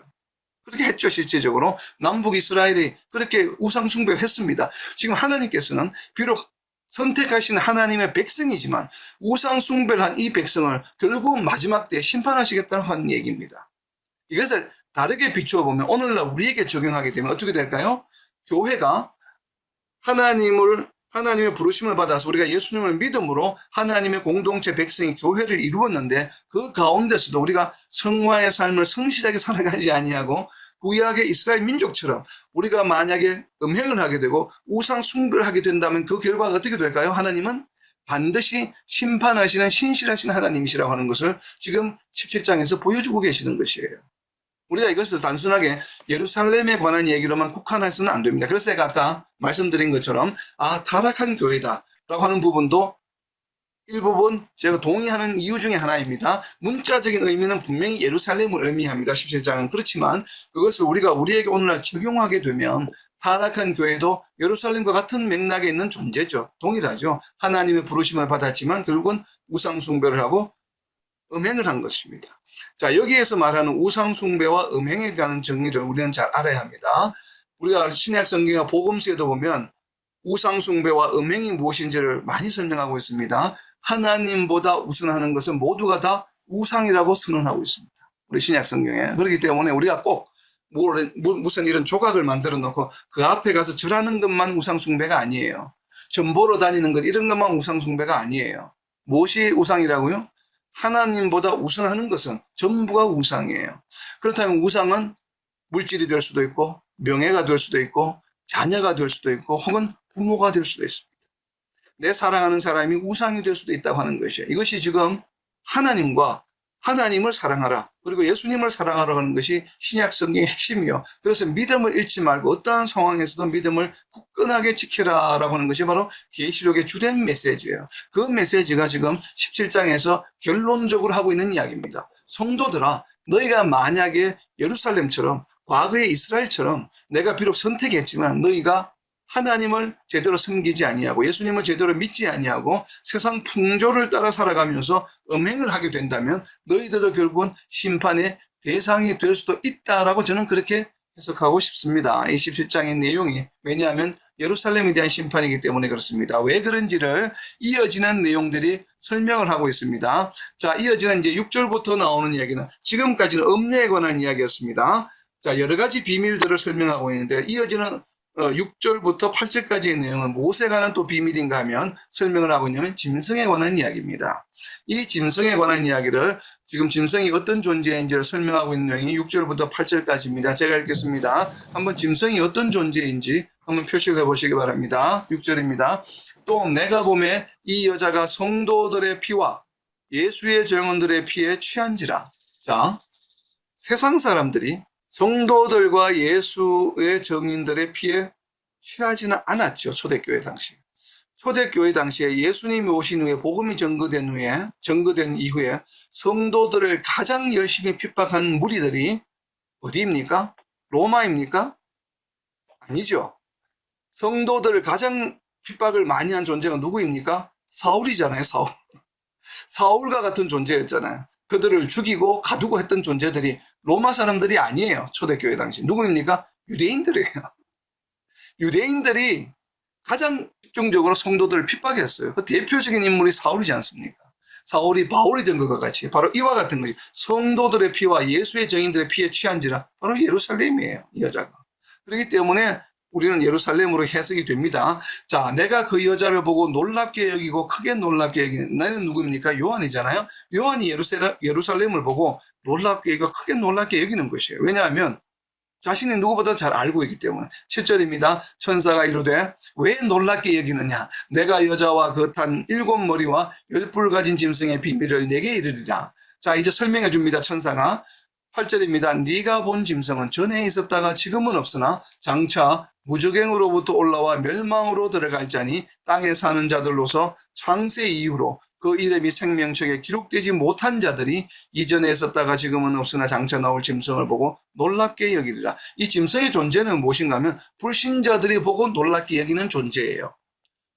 그렇게 했죠. 실제적으로 남북 이스라엘이 그렇게 우상 숭배를 했습니다. 지금 하나님께서는 비록 선택하신 하나님의 백성이지만 우상 숭배를 한 이 백성을 결국 마지막 때에 심판하시겠다는 얘기입니다. 이것을 다르게 비추어 보면 오늘날 우리에게 적용하게 되면 어떻게 될까요? 교회가 하나님의 부르심을 받아서 우리가 예수님을 믿음으로 하나님의 공동체 백성이 교회를 이루었는데 그 가운데서도 우리가 성화의 삶을 성실하게 살아가지 아니하고 구약의 이스라엘 민족처럼 우리가 만약에 음행을 하게 되고 우상 숭배를 하게 된다면 그 결과가 어떻게 될까요? 하나님은 반드시 심판하시는 신실하신 하나님이시라고 하는 것을 지금 17장에서 보여주고 계시는 것이에요. 우리가 이것을 단순하게 예루살렘에 관한 얘기로만 국한해서는 안 됩니다. 그래서 제가 아까 말씀드린 것처럼 타락한 교회다라고 하는 부분도 일부분 제가 동의하는 이유 중에 하나입니다. 문자적인 의미는 분명히 예루살렘을 의미합니다. 17장은. 그렇지만 그것을 우리가 우리에게 오늘날 적용하게 되면 타락한 교회도 예루살렘과 같은 맥락에 있는 존재죠. 동일하죠. 하나님의 부르심을 받았지만 결국은 우상 숭배를 하고 음행을 한 것입니다. 자, 여기에서 말하는 우상 숭배와 음행에 관한 정의를 우리는 잘 알아야 합니다. 우리가 신약 성경과 복음서에도 보면 우상 숭배와 음행이 무엇인지를 많이 설명하고 있습니다. 하나님보다 우선하는 것은 모두가 다 우상이라고 선언하고 있습니다. 우리 신약 성경에. 그렇기 때문에 우리가 꼭 무슨 이런 조각을 만들어 놓고 그 앞에 가서 절하는 것만 우상 숭배가 아니에요. 점 보러 다니는 것 이런 것만 우상 숭배가 아니에요. 무엇이 우상이라고요? 하나님보다 우선하는 것은 전부가 우상이에요. 그렇다면 우상은 물질이 될 수도 있고 명예가 될 수도 있고 자녀가 될 수도 있고 혹은 부모가 될 수도 있습니다. 내 사랑하는 사람이 우상이 될 수도 있다고 하는 것이에요. 이것이 지금 하나님을 사랑하라 그리고 예수님을 사랑하라 하는 것이 신약 성경의 핵심이요. 그래서 믿음을 잃지 말고 어떠한 상황에서도 믿음을 굳건하게 지키라라고 하는 것이 바로 계시록의 주된 메시지예요. 그 메시지가 지금 17장에서 결론적으로 하고 있는 이야기입니다. 성도들아, 너희가 만약에 예루살렘처럼 과거의 이스라엘처럼 내가 비록 선택했지만 너희가 하나님을 제대로 섬기지 아니하고 예수님을 제대로 믿지 아니하고 세상 풍조를 따라 살아가면서 음행을 하게 된다면 너희들도 결국은 심판의 대상이 될 수도 있다라고 저는 그렇게 해석하고 싶습니다. 이 17장의 내용이. 왜냐하면 예루살렘에 대한 심판이기 때문에 그렇습니다. 왜 그런지를 이어지는 내용들이 설명을 하고 있습니다. 자, 이어지는 이제 6절부터 나오는 이야기는 지금까지는 음녀에 관한 이야기였습니다. 자, 여러 가지 비밀들을 설명하고 있는데 이어지는 6절부터 8절까지의 내용은 무엇에 관한 또 비밀인가 하면 설명을 하고 있냐면 짐승에 관한 이야기입니다. 이 짐승에 관한 이야기를 지금 짐승이 어떤 존재인지를 설명하고 있는 내용이 6절부터 8절까지입니다. 제가 읽겠습니다. 한번 짐승이 어떤 존재인지 한번 표시를 해보시기 바랍니다. 6절입니다. 또 내가 보매 이 여자가 성도들의 피와 예수의 증언들의 피에 취한지라. 자, 세상 사람들이 성도들과 예수의 증인들의 피에 취하지는 않았죠. 초대교회 당시. 초대교회 당시에 예수님이 오신 후에 복음이 증거된 이후에 성도들을 가장 열심히 핍박한 무리들이 어디입니까? 로마입니까? 아니죠. 성도들을 가장 핍박을 많이 한 존재가 누구입니까? 사울이잖아요. 사울과 같은 존재였잖아요. 그들을 죽이고 가두고 했던 존재들이 로마 사람들이 아니에요. 초대교회 당시. 누구입니까? 유대인들이에요. 유대인들이 가장 집중적으로 성도들을 핍박했어요. 그 대표적인 인물이 사울이지 않습니까? 사울이 바울이 된 것과 같이 바로 이와 같은 것이 성도들의 피와 예수의 증인들의 피에 취한지라 바로 예루살렘이에요. 이 여자가. 그렇기 때문에 우리는 예루살렘으로 해석이 됩니다. 자, 내가 그 여자를 보고 놀랍게 여기고 크게 놀랍게 여기는 나는 누구입니까? 요한이잖아요. 요한이 예루살렘을 보고 놀랍게 여기고 크게 놀랍게 여기는 것이에요. 왜냐하면 자신이 누구보다 잘 알고 있기 때문에. 7절입니다. 천사가 이르되 왜 놀랍게 여기느냐? 내가 여자와 그 탄 7머리와 10뿔 가진 짐승의 비밀을 내게 이르리라. 자, 이제 설명해 줍니다. 천사가. 8절입니다. 네가 본 짐승은 전에 있었다가 지금은 없으나 장차 무적행으로부터 올라와 멸망으로 들어갈 자니 땅에 사는 자들로서 창세 이후로 그 이름이 생명책에 기록되지 못한 자들이 이전에 있었다가 지금은 없으나 장차 나올 짐승을 보고 놀랍게 여기리라. 이 짐승의 존재는 무엇인가 하면 불신자들이 보고 놀랍게 여기는 존재예요.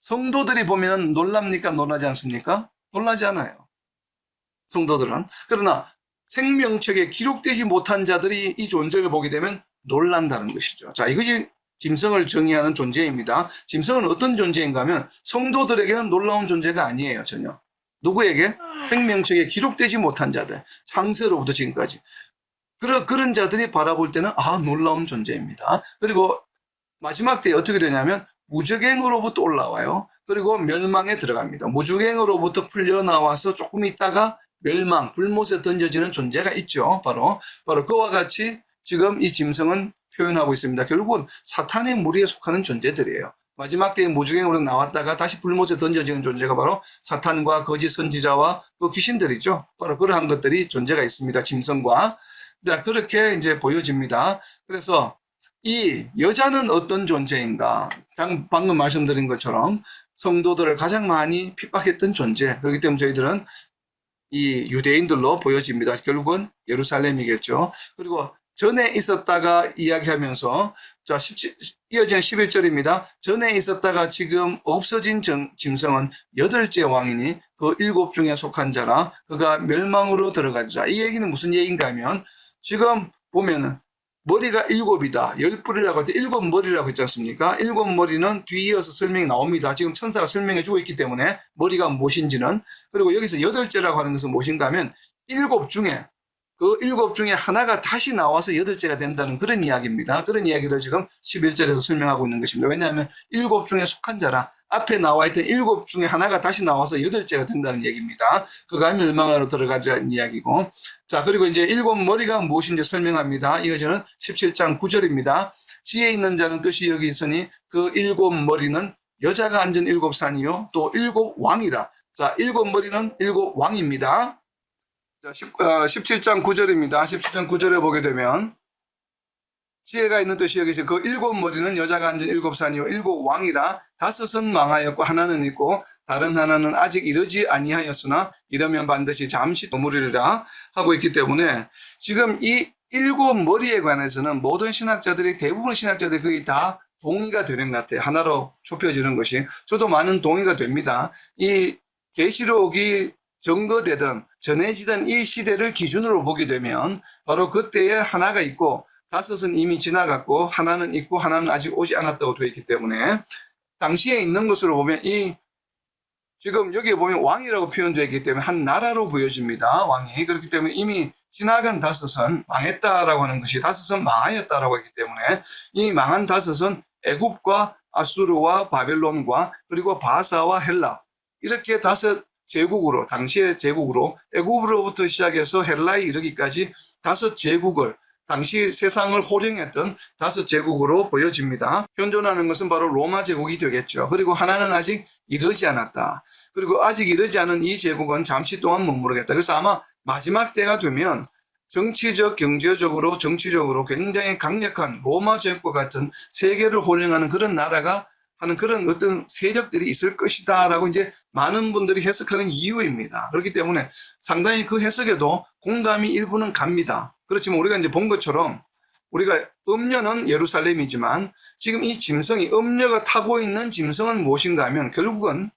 성도들이 보면 놀랍니까? 놀라지 않습니까? 놀라지 않아요. 성도들은. 그러나 생명책에 기록되지 못한 자들이 이 존재를 보게 되면 놀란다는 것이죠. 자, 이것이 짐승을 정의하는 존재입니다. 짐승은 어떤 존재인가 하면 성도들에게는 놀라운 존재가 아니에요. 전혀. 누구에게? 생명책에 기록되지 못한 자들. 창세로부터 지금까지. 그런 자들이 바라볼 때는 놀라운 존재입니다. 그리고 마지막 때에 어떻게 되냐면 무적행으로부터 올라와요. 그리고 멸망에 들어갑니다. 무적행으로부터 풀려나와서 조금 있다가 멸망, 불못에 던져지는 존재가 있죠. 바로 그와 같이 지금 이 짐승은 표현하고 있습니다. 결국은 사탄의 무리에 속하는 존재들이에요. 마지막 때에 무적행으로 나왔다가 다시 불못에 던져지는 존재가 바로 사탄과 거짓 선지자와 그 귀신들이죠. 바로 그러한 것들이 존재가 있습니다. 짐승과. 자, 그렇게 이제 보여집니다. 그래서 이 여자는 어떤 존재인가? 방금 말씀드린 것처럼 성도들을 가장 많이 핍박했던 존재. 그렇기 때문에 저희들은 이 유대인들로 보여집니다. 결국은 예루살렘이겠죠. 그리고 전에 있었다가 이야기하면서 자, 이어지는 11절입니다. 전에 있었다가 지금 없어진 짐승은 8째 왕이니 그 7 중에 속한 자라 그가 멸망으로 들어가리라. 이 얘기는 무슨 얘기인가 하면 지금 보면은 머리가 7이다. 10뿔이라고 할 때 7머리라고 했지 않습니까? 7머리는 뒤이어서 설명이 나옵니다. 지금 천사가 설명해 주고 있기 때문에 머리가 무엇인지는. 그리고 여기서 8째라고 하는 것은 무엇인가 하면 7 중에 그 7 중에 하나가 다시 나와서 8째가 된다는 그런 이야기입니다. 그런 이야기를 지금 11절에서 설명하고 있는 것입니다. 왜냐하면 7 중에 속한 자라 앞에 나와 있던 7 중에 하나가 다시 나와서 8째가 된다는 얘기입니다. 그가 멸망으로 들어가리라는 이야기고. 자, 그리고 이제 7머리가 무엇인지 설명합니다. 이어지는 17장 9절입니다. 지혜 있는 자는 뜻이 여기 있으니 그 7머리는 여자가 앉은 7산이요 또 7왕이라. 자, 7머리는 7왕입니다. 자, 17장 9절입니다. 17장 9절에 보게 되면 지혜가 있는 뜻이 여기 있어요. 그 7머리는 여자가 앉은 7산이요 7왕이라. 5은 망하였고 하나는 있고 다른 하나는 아직 이르지 아니하였으나 이러면 반드시 잠시 머무르리라 하고 있기 때문에 지금 이 7머리에 관해서는 모든 신학자들이 대부분 신학자들이 거의 다 동의가 되는 것 같아요. 하나로 좁혀지는 것이. 저도 많은 동의가 됩니다. 이 계시록이 증거되던 전해지던 이 시대를 기준으로 보게 되면 바로 그때에 하나가 있고 5은 이미 지나갔고 하나는 있고 하나는 아직 오지 않았다고 되어 있기 때문에 당시에 있는 것으로 보면 이 지금 여기에 보면 왕이라고 표현되어 있기 때문에 한 나라로 보여집니다. 왕이. 그렇기 때문에 이미 지나간 5은 망했다라고 하는 것이 5은 망하였다라고 했기 때문에 이 망한 5은 애굽과 아수르와 바벨론과 그리고 바사와 헬라 이렇게 5 제국으로 당시의 제국으로 애굽으로부터 시작해서 헬라에 이르기까지 5 제국을 당시 세상을 호령했던 5 제국으로 보여집니다. 현존하는 것은 바로 로마 제국이 되겠죠. 그리고 하나는 아직 이르지 않았다. 그리고 아직 이르지 않은 이 제국은 잠시 동안 머무르겠다. 그래서 아마 마지막 때가 되면 정치적, 경제적으로, 정치적으로 굉장히 강력한 로마 제국과 같은 세계를 호령하는 그런 나라가 하는 그런 어떤 세력들이 있을 것이다 라고 이제 많은 분들이 해석하는 이유입니다. 그렇기 때문에 상당히 그 해석에도 공감이 일부는 갑니다. 그렇지만 우리가 이제 본 것처럼 우리가 음녀는 예루살렘이지만 지금 이 짐승이 음녀가 타고 있는 짐승은 무엇인가 하면 결국은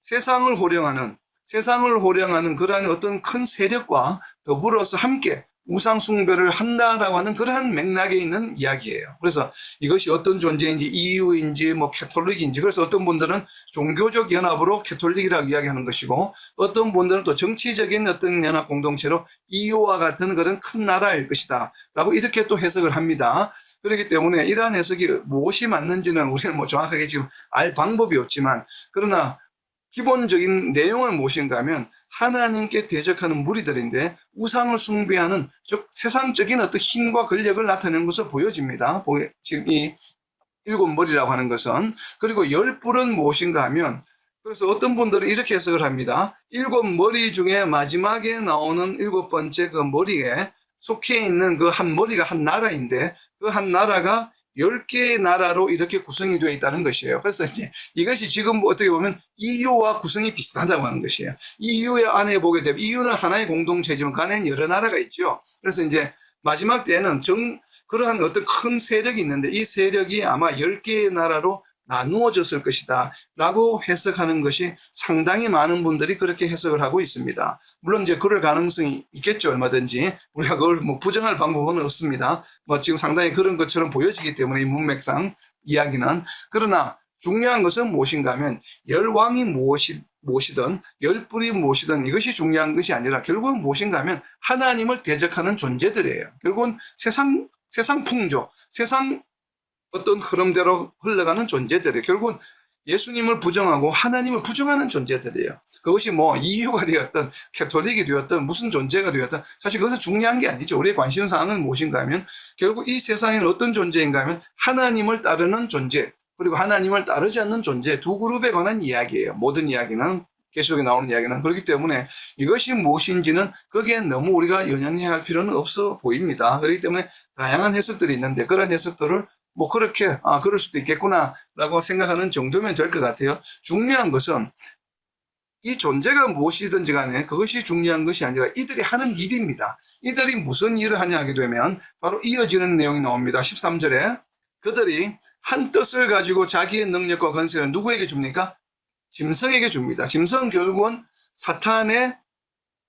세상을 호령하는 그러한 어떤 큰 세력과 더불어서 함께 우상 숭배를 한다라고 하는 그러한 맥락에 있는 이야기예요. 그래서 이것이 어떤 존재인지 EU인지 뭐 캐톨릭인지 그래서 어떤 분들은 종교적 연합으로 캐톨릭이라고 이야기하는 것이고 어떤 분들은 또 정치적인 어떤 연합 공동체로 EU와 같은 그런 큰 나라일 것이다 라고 이렇게 또 해석을 합니다. 그렇기 때문에 이러한 해석이 무엇이 맞는지는 우리는 뭐 정확하게 지금 알 방법이 없지만 그러나 기본적인 내용은 무엇인가 하면 하나님께 대적하는 무리들인데 우상을 숭배하는 즉 세상적인 어떤 힘과 권력을 나타내는 것을 보여집니다. 지금 이 7머리라고 하는 것은. 그리고 10뿔은 무엇인가 하면 그래서 어떤 분들은 이렇게 해석을 합니다. 7머리 중에 마지막에 나오는 7번째 그 머리에 속해 있는 그 한 머리가 한 나라인데 그 한 나라가 10개의 나라로 이렇게 구성이 되어 있다는 것이에요. 그래서 이제 이것이 지금 어떻게 보면 EU와 구성이 비슷하다고 하는 것이에요. EU의 안에 보게 되면 EU는 하나의 공동체지만 그 안에는 여러 나라가 있죠. 그래서 이제 마지막 때에는 그러한 어떤 큰 세력이 있는데 이 세력이 아마 10개의 나라로 나누어졌을 것이다 라고 해석하는 것이 상당히 많은 분들이 그렇게 해석을 하고 있습니다. 물론 이제 그럴 가능성이 있겠죠. 얼마든지 우리가 그걸 뭐 부정할 방법은 없습니다. 뭐 지금 상당히 그런 것처럼 보여지기 때문에 이 문맥상 이야기는. 그러나 중요한 것은 무엇인가 하면 열왕이 무엇이든 열불이 무엇이든 이것이 중요한 것이 아니라 결국은 무엇인가 하면 하나님을 대적하는 존재들이에요. 결국은 세상 풍조, 세상 어떤 흐름대로 흘러가는 존재들이에요. 결국은 예수님을 부정하고 하나님을 부정하는 존재들이에요. 그것이 뭐 이유가 되었든 캐톨릭이 되었든 무슨 존재가 되었든 사실 그것은 중요한 게 아니죠. 우리의 관심사항은 무엇인가 하면 결국 이 세상에는 어떤 존재인가 하면 하나님을 따르는 존재 그리고 하나님을 따르지 않는 존재 두 그룹에 관한 이야기예요. 모든 이야기는 계시록에 나오는 이야기는. 그렇기 때문에 이것이 무엇인지는 거기에 너무 우리가 연연해야 할 필요는 없어 보입니다. 그렇기 때문에 다양한 해석들이 있는데 그런 해석들을 뭐 그렇게 그럴 수도 있겠구나 라고 생각하는 정도면 될 것 같아요. 중요한 것은 이 존재가 무엇이든지 간에 그것이 중요한 것이 아니라 이들이 하는 일입니다. 이들이 무슨 일을 하냐 하게 되면 바로 이어지는 내용이 나옵니다. 13절에 그들이 한 뜻을 가지고 자기의 능력과 권세를 누구에게 줍니까? 짐승에게 줍니다. 짐승은 결국은 사탄의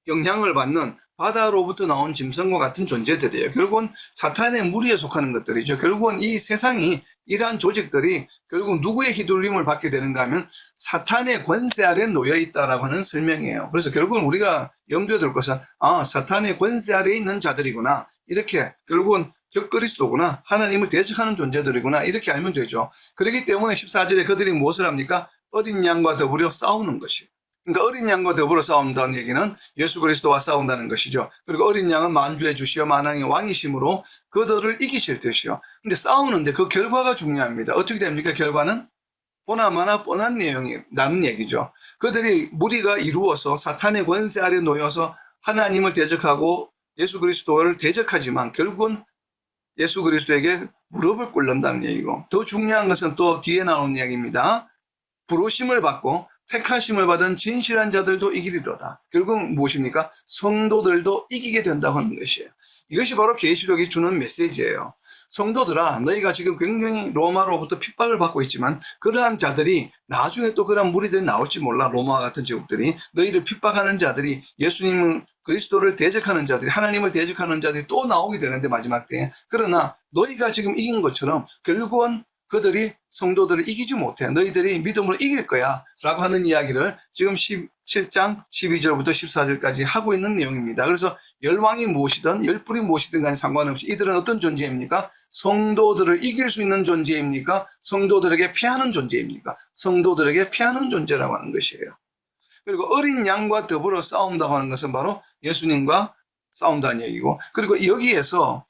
영향을 받는 바다로부터 나온 짐승과 같은 존재들이에요. 결국은 사탄의 무리에 속하는 것들이죠. 결국은 이 세상이 이러한 조직들이 결국 누구의 휘둘림을 받게 되는가 하면 사탄의 권세 아래 놓여 있다라고 하는 설명이에요. 그래서 결국은 우리가 염두에 둘 것은 사탄의 권세 아래에 있는 자들이구나. 이렇게 결국은 적그리스도구나. 하나님을 대적하는 존재들이구나. 이렇게 알면 되죠. 그렇기 때문에 14절에 그들이 무엇을 합니까? 어린 양과 더불어 싸우는 것이에요. 그러니까 어린 양과 더불어 싸운다는 얘기는 예수 그리스도와 싸운다는 것이죠. 그리고 어린 양은 만주의 주시여 만왕의 왕이심으로 그들을 이기실 뜻이요. 근데 싸우는데 그 결과가 중요합니다. 어떻게 됩니까? 결과는 보나마나 뻔한 내용이 남은 얘기죠. 그들이 무리가 이루어서 사탄의 권세 아래 놓여서 하나님을 대적하고 예수 그리스도를 대적하지만 결국은 예수 그리스도에게 무릎을 꿇는다는 얘기고 더 중요한 것은 또 뒤에 나오는 이야기입니다. 부르심을 받고 택하심을 받은 진실한 자들도 이기리로다. 결국 무엇입니까? 성도들도 이기게 된다고 하는 것이에요. 이것이 바로 계시록이 주는 메시지예요. 성도들아, 너희가 지금 굉장히 로마로부터 핍박을 받고 있지만 그러한 자들이 나중에 또 그러한 무리들이 나올지 몰라. 로마와 같은 제국들이 너희를 핍박하는 자들이 예수님을 그리스도를 대적하는 자들이 하나님을 대적하는 자들이 또 나오게 되는데 마지막 때에. 그러나 너희가 지금 이긴 것처럼 결국은 그들이 성도들을 이기지 못해. 너희들이 믿음으로 이길 거야 라고 하는 이야기를 지금 17장 12절부터 14절까지 하고 있는 내용입니다. 그래서 열왕이 무엇이든 열불이 무엇이든 간에 상관없이 이들은 어떤 존재입니까? 성도들을 이길 수 있는 존재입니까? 성도들에게 피하는 존재입니까? 성도들에게 피하는 존재라고 하는 것이에요. 그리고 어린 양과 더불어 싸운다고 하는 것은 바로 예수님과 싸운다는 얘기고, 그리고 여기에서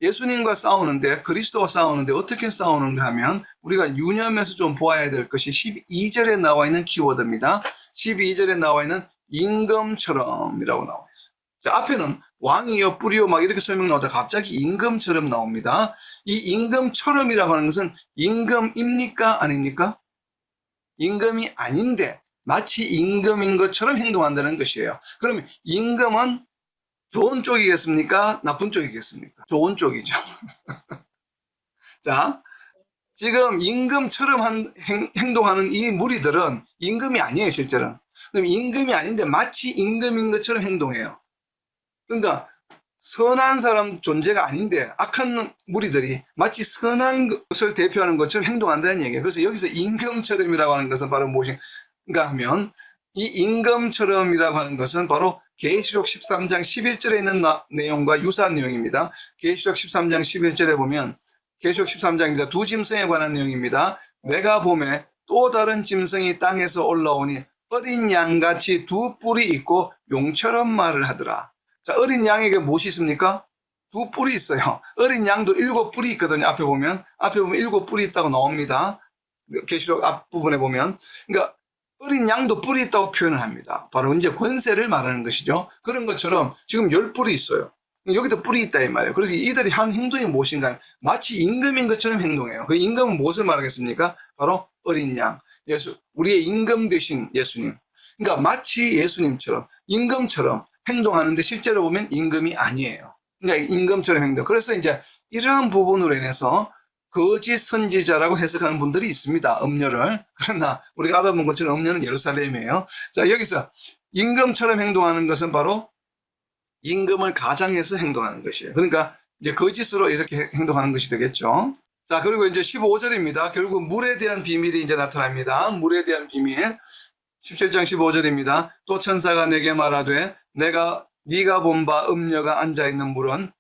예수님과 싸우는데, 그리스도와 싸우는데 어떻게 싸우는가 하면 우리가 유념해서 좀 보아야 될 것이 12절에 나와 있는 키워드입니다. 12절에 나와 있는 임금처럼이라고 나와 있어요. 자, 앞에는 왕이요 뿌리요 막 이렇게 설명 나오다가 갑자기 임금처럼 나옵니다. 이 임금처럼이라고 하는 것은 임금입니까? 아닙니까? 임금이 아닌데 마치 임금인 것처럼 행동한다는 것이에요. 그러면 임금은 좋은 쪽이겠습니까? 나쁜 쪽이겠습니까? 좋은 쪽이죠. 자, 지금 임금처럼 행동하는 이 무리들은 임금이 아니에요, 실제로는. 그럼 임금이 아닌데 마치 임금인 것처럼 행동해요. 그러니까 선한 사람 존재가 아닌데 악한 무리들이 마치 선한 것을 대표하는 것처럼 행동한다는 얘기예요. 그래서 여기서 임금처럼이라고 하는 것은 바로 무엇인가 하면, 이 임금처럼이라고 하는 것은 바로 계시록 13장 11절에 있는 내용과 유사한 내용입니다. 계시록 13장 11절에 보면, 계시록 13장입니다. 두 짐승에 관한 내용입니다. 내가 보매 또 다른 짐승이 땅에서 올라오니 어린 양같이 두 뿔이 있고 용처럼 말을 하더라. 자, 어린 양에게 무엇이 있습니까? 두 뿔이 있어요. 어린 양도 7뿔이 있거든요. 앞에 보면 7뿔이 있다고 나옵니다. 계시록 앞부분에 보면. 그러니까 어린 양도 뿔이 있다고 표현을 합니다. 바로 이제 권세를 말하는 것이죠. 그런 것처럼 지금 10뿔이 있어요. 여기도 뿔이 있다 이 말이에요. 그래서 이들이 한 행동이 무엇인가? 마치 임금인 것처럼 행동해요. 그 임금은 무엇을 말하겠습니까? 바로 어린 양, 예수, 우리의 임금 되신 예수님. 그러니까 마치 예수님처럼 임금처럼 행동하는데 실제로 보면 임금이 아니에요. 그러니까 임금처럼 행동. 그래서 이제 이러한 부분으로 인해서 거짓 선지자라고 해석하는 분들이 있습니다. 음료를. 그러나 우리가 알아본 것처럼 음료는 예루살렘이에요. 자, 여기서 임금처럼 행동하는 것은 바로 임금을 가장해서 행동하는 것이에요. 그러니까 이제 거짓으로 이렇게 행동하는 것이 되겠죠. 자, 그리고 이제 15절입니다. 결국 물에 대한 비밀이 이제 나타납니다. 물에 대한 비밀. 17장 15절입니다. 또 천사가 내게 말하되 네가 본 바 음녀가 앉아있는 물은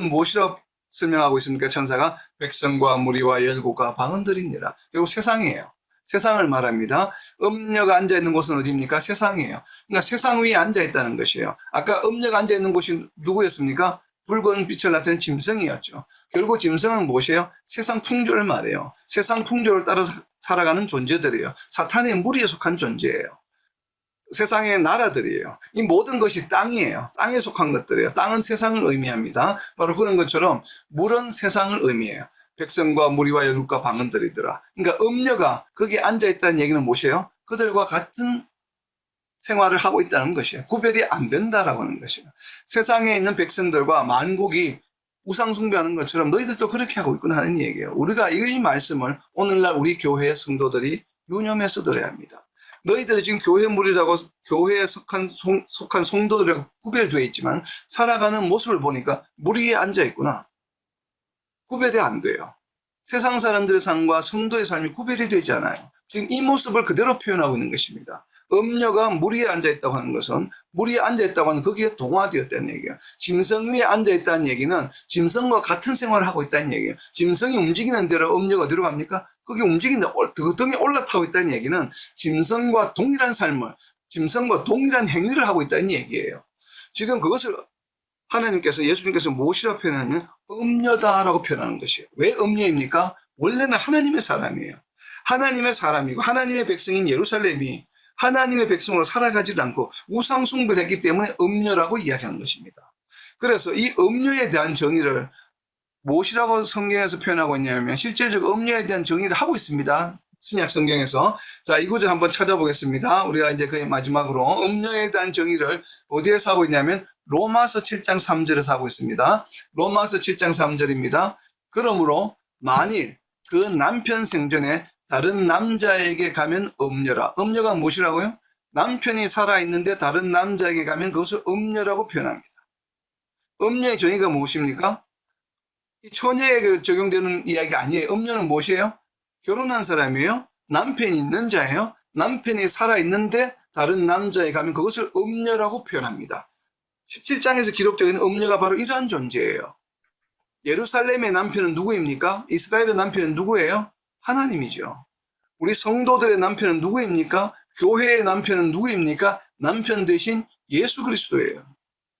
무엇이라고 설명하고 있습니까? 천사가 백성과 무리와 열국과 방언들이니라. 결국 세상이에요. 세상을 말합니다. 음녀가 앉아있는 곳은 어디입니까? 세상이에요. 그러니까 세상 위에 앉아있다는 것이에요. 아까 음녀가 앉아있는 곳이 누구였습니까? 붉은 빛을 나타낸 짐승이었죠. 결국 짐승은 무엇이에요? 세상 풍조를 말해요. 세상 풍조를 따라 살아가는 존재들이에요. 사탄의 무리에 속한 존재예요. 세상의 나라들이에요. 이 모든 것이 땅이에요. 땅에 속한 것들이에요. 땅은 세상을 의미합니다. 바로 그런 것처럼 물은 세상을 의미해요. 백성과 무리와 열국과 방언들이더라. 그러니까 음녀가 거기에 앉아있다는 얘기는 무엇이에요? 그들과 같은 생활을 하고 있다는 것이에요. 구별이 안 된다라고 하는 것이에요. 세상에 있는 백성들과 만국이 우상 숭배하는 것처럼 너희들도 그렇게 하고 있구나 하는 얘기예요. 우리가 이 말씀을 오늘날 우리 교회의 성도들이 유념해서 들어야 합니다. 너희들이 지금 교회 무리라고 교회에 속한 성도들이라고 구별되어 있지만 살아가는 모습을 보니까 무리에 앉아 있구나. 구별이 안 돼요. 세상 사람들의 삶과 성도의 삶이 구별이 되지 않아요. 지금 이 모습을 그대로 표현하고 있는 것입니다. 음녀가 무리에 앉아있다고 하는 것은 무리에 앉아있다고 하는 거기에 동화되었다는 얘기예요. 짐승 위에 앉아있다는 얘기는 짐승과 같은 생활을 하고 있다는 얘기예요. 짐승이 움직이는 대로 음녀가 어디로 갑니까? 거기 움직이는데 그 등에 올라타고 있다는 얘기는 짐승과 동일한 삶을, 짐승과 동일한 행위를 하고 있다는 얘기예요. 지금 그것을 하나님께서, 예수님께서 무엇이라고 표현하냐면 음녀다라고 표현하는 것이에요. 왜 음녀입니까? 원래는 하나님의 사람이에요. 하나님의 사람이고 하나님의 백성인 예루살렘이 하나님의 백성으로 살아가지 않고 우상 숭배를 했기 때문에 음녀라고 이야기하는 것입니다. 그래서 이 음녀에 대한 정의를 무엇이라고 성경에서 표현하고 있냐면 실제적으로 음녀에 대한 정의를 하고 있습니다. 신약 성경에서. 자, 이 구절 한번 찾아보겠습니다. 우리가 이제 거의 마지막으로 음녀에 대한 정의를 어디에서 하고 있냐면 로마서 7장 3절에서 하고 있습니다. 로마서 7장 3절입니다. 그러므로 만일 그 남편 생전에 다른 남자에게 가면 음녀라. 음녀가 무엇이라고요? 남편이 살아있는데 다른 남자에게 가면 그것을 음녀라고 표현합니다. 음녀의 정의가 무엇입니까? 이 처녀에게 적용되는 이야기가 아니에요. 음녀는 무엇이에요? 결혼한 사람이에요. 남편이 있는 자예요. 남편이 살아있는데 다른 남자에 가면 그것을 음녀라고 표현합니다. 17장에서 기록되어 있는 음녀가 바로 이러한 존재예요. 예루살렘의 남편은 누구입니까? 이스라엘의 남편은 누구예요? 하나님이죠. 우리 성도들의 남편은 누구입니까? 교회의 남편은 누구입니까? 남편 대신 예수 그리스도예요.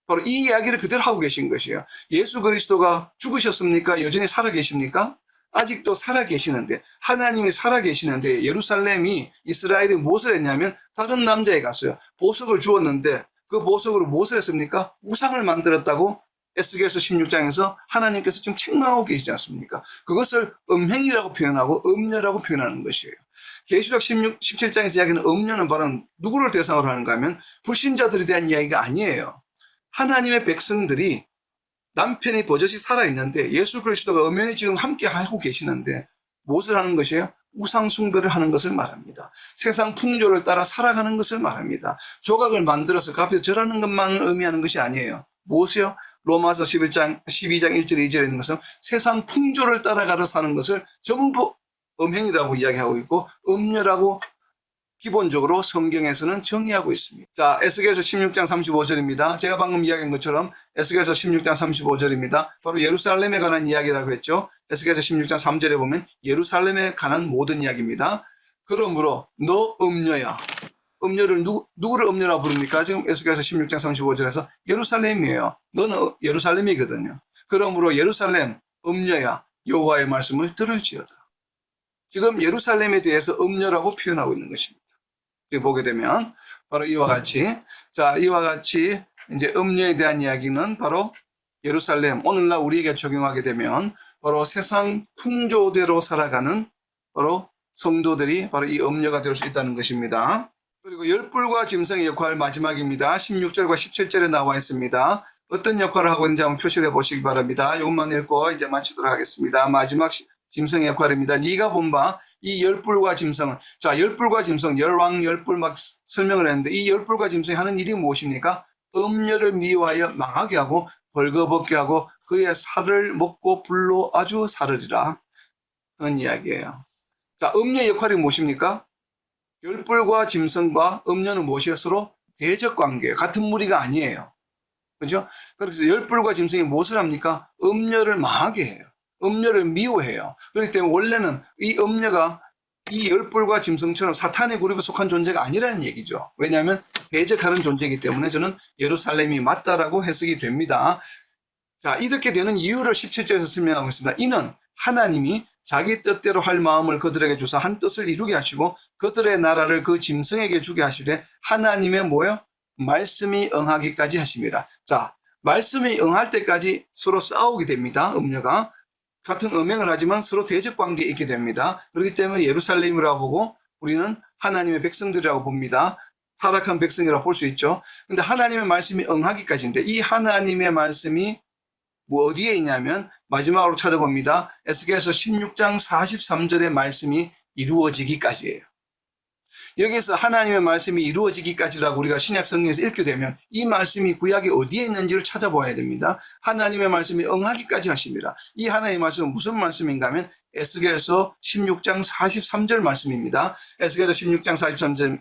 바로 이 이야기를 그대로 하고 계신 것이에요. 예수 그리스도가 죽으셨습니까? 여전히 살아계십니까? 아직도 살아계시는데, 하나님이 살아계시는데 예루살렘이, 이스라엘이 무엇을 했냐면 다른 남자에 갔어요. 보석을 주었는데 그 보석으로 무엇을 했습니까? 우상을 만들었다고 에스겔서 16장에서 하나님께서 지금 책망하고 계시지 않습니까? 그것을 음행이라고 표현하고 음녀라고 표현하는 것이에요. 계시록 17장에서 이야기하는 음녀는 바로 누구를 대상으로 하는가 하면 불신자들에 대한 이야기가 아니에요. 하나님의 백성들이 남편이 버젓이 살아있는데 예수 그리스도가 엄연히 지금 함께 하고 계시는데 무엇을 하는 것이에요? 우상 숭배를 하는 것을 말합니다. 세상 풍조를 따라 살아가는 것을 말합니다. 조각을 만들어서 그 앞에서 절하는 것만 의미하는 것이 아니에요. 무엇이요? 로마서 12장 1절 2절에 있는 것은 세상 풍조를 따라가려 사는 것을 전부 음행이라고 이야기하고 있고 음녀라고 기본적으로 성경에서는 정의하고 있습니다. 자, 에스겔서 16장 35절입니다. 제가 방금 이야기한 것처럼 에스겔서 16장 35절입니다. 바로 예루살렘에 관한 이야기라고 했죠. 에스겔서 16장 3절에 보면 예루살렘에 관한 모든 이야기입니다. 그러므로 너 음녀야. 음녀를 누구를 음녀라고 부릅니까? 지금 에스겔서 16장 35절에서 예루살렘이에요. 너는 예루살렘이거든요. 그러므로 예루살렘 음녀야 여호와의 말씀을 들을지어다. 지금 예루살렘에 대해서 음녀라고 표현하고 있는 것입니다. 보게 되면 바로 이와 같이, 자, 이와 같이 이제 음녀에 대한 이야기는 바로 예루살렘, 오늘날 우리에게 적용하게 되면 바로 세상 풍조대로 살아가는 바로 성도들이 바로 이 음녀가 될 수 있다는 것입니다. 그리고 열불과 짐승의 역할 마지막입니다. 16절과 17절에 나와 있습니다. 어떤 역할을 하고 있는지 한번 표시를 해보시기 바랍니다. 이것만 읽고 이제 마치도록 하겠습니다. 마지막 짐승의 역할입니다. 네가 본 바 이 열불과 짐승은, 자, 열불과 짐승, 열왕, 열불 막 설명을 했는데 이 열불과 짐승이 하는 일이 무엇입니까? 음녀를 미워하여 망하게 하고 벌거벗게 하고 그의 살을 먹고 불로 아주 사르리라. 그런 이야기예요. 자, 음녀의 역할이 무엇입니까? 열불과 짐승과 음녀는 무엇이에요? 서로 대적 관계예요. 같은 무리가 아니에요. 그죠? 그래서 열불과 짐승이 무엇을 합니까? 음녀를 망하게 해요. 음녀를 미워해요. 그렇기 때문에 원래는 이 음녀가 이 열불과 짐승처럼 사탄의 그룹에 속한 존재가 아니라는 얘기죠. 왜냐하면 대적하는 존재이기 때문에 저는 예루살렘이 맞다라고 해석이 됩니다. 자, 이렇게 되는 이유를 17절에서 설명하고 있습니다. 이는 하나님이 자기 뜻대로 할 마음을 그들에게 주사 한 뜻을 이루게 하시고 그들의 나라를 그 짐승에게 주게 하시되 하나님의 뭐예요? 말씀이 응하기까지 하십니다. 자, 말씀이 응할 때까지 서로 싸우게 됩니다. 음녀가 같은 음행을 하지만 서로 대적 관계에 있게 됩니다. 그렇기 때문에 예루살렘이라고 보고 우리는 하나님의 백성들이라고 봅니다. 타락한 백성이라고 볼 수 있죠. 근데 하나님의 말씀이 응하기까지인데 이 하나님의 말씀이 뭐 어디에 있냐면 마지막으로 찾아봅니다. 에스겔서 16장 43절의 말씀이 이루어지기까지예요. 여기서 하나님의 말씀이 이루어지기까지라고 우리가 신약 성경에서 읽게 되면 이 말씀이 구약에 어디에 있는지를 찾아봐야 됩니다. 하나님의 말씀이 응하기까지 하십니다. 이 하나님의 말씀은 무슨 말씀인가 하면 에스겔서 16장 43절 말씀입니다. 에스겔서 16장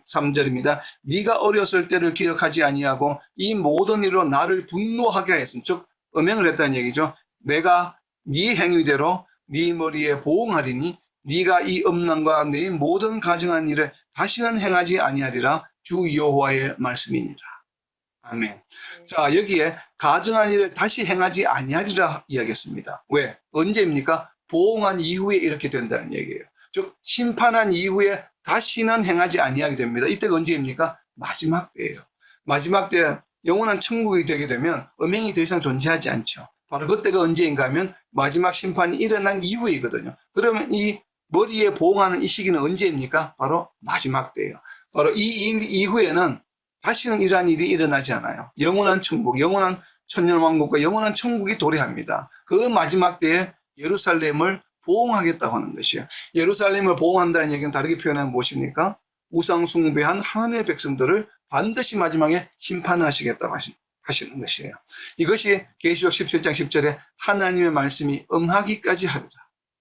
43절입니다. 네가 어렸을 때를 기억하지 아니하고 이 모든 일로 나를 분노하게 하였음. 즉 음행을 했다는 얘기죠. 내가 네 행위대로 네 머리에 보응하리니 네가 이 음란과 네 모든 가증한 일을 다시는 행하지 아니하리라 주 여호와의 말씀이니라. 아멘. 자, 여기에 가증한 일을 다시 행하지 아니하리라 이야기했습니다. 왜? 언제입니까? 보응한 이후에 이렇게 된다는 얘기예요. 즉 심판한 이후에 다시는 행하지 아니하게 됩니다. 이때가 언제입니까? 마지막 때예요. 마지막 때 영원한 천국이 되게 되면 음행이 더 이상 존재하지 않죠. 바로 그때가 언제인가 하면 마지막 심판이 일어난 이후이거든요. 그러면 이 머리에 보응하는 이 시기는 언제입니까? 바로 마지막 때예요. 바로 이 일 이후에는 다시는 이러한 일이 일어나지 않아요. 영원한 천국, 영원한 천년왕국과 영원한 천국이 도래합니다. 그 마지막 때에 예루살렘을 보응하겠다고 하는 것이에요. 예루살렘을 보응한다는 얘기는 다르게 표현하면 무엇입니까? 우상 숭배한 하나님의 백성들을 반드시 마지막에 심판하시겠다고 하시는 것이에요. 이것이 계시록 17장 10절에 하나님의 말씀이 응하기까지 하리라.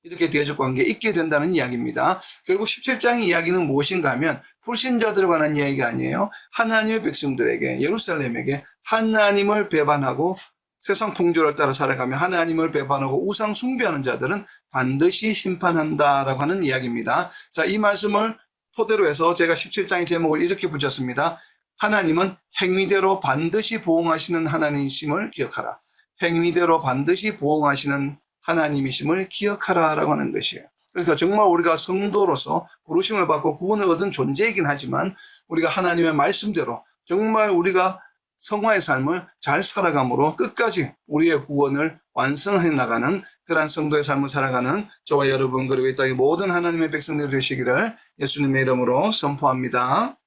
이렇게 대적 관계에 있게 된다는 이야기입니다. 결국 17장의 이야기는 무엇인가 하면 불신자들에 관한 이야기가 아니에요. 하나님의 백성들에게, 예루살렘에게 하나님을 배반하고 세상 풍조를 따라 살아가며 하나님을 배반하고 우상 숭배하는 자들은 반드시 심판한다라고 하는 이야기입니다. 자, 이 말씀을 토대로 해서 제가 17장의 제목을 이렇게 붙였습니다. 하나님은 행위대로 반드시 보응하시는 하나님이심을 기억하라. 행위대로 반드시 보응하시는 하나님이심을 기억하라라고 하는 것이에요. 그러니까 정말 우리가 성도로서 부르심을 받고 구원을 얻은 존재이긴 하지만 우리가 하나님의 말씀대로 정말 우리가 성화의 삶을 잘 살아감으로 끝까지 우리의 구원을 완성해 나가는 그러한 성도의 삶을 살아가는 저와 여러분 그리고 이 땅의 모든 하나님의 백성들이 되시기를 예수님의 이름으로 선포합니다.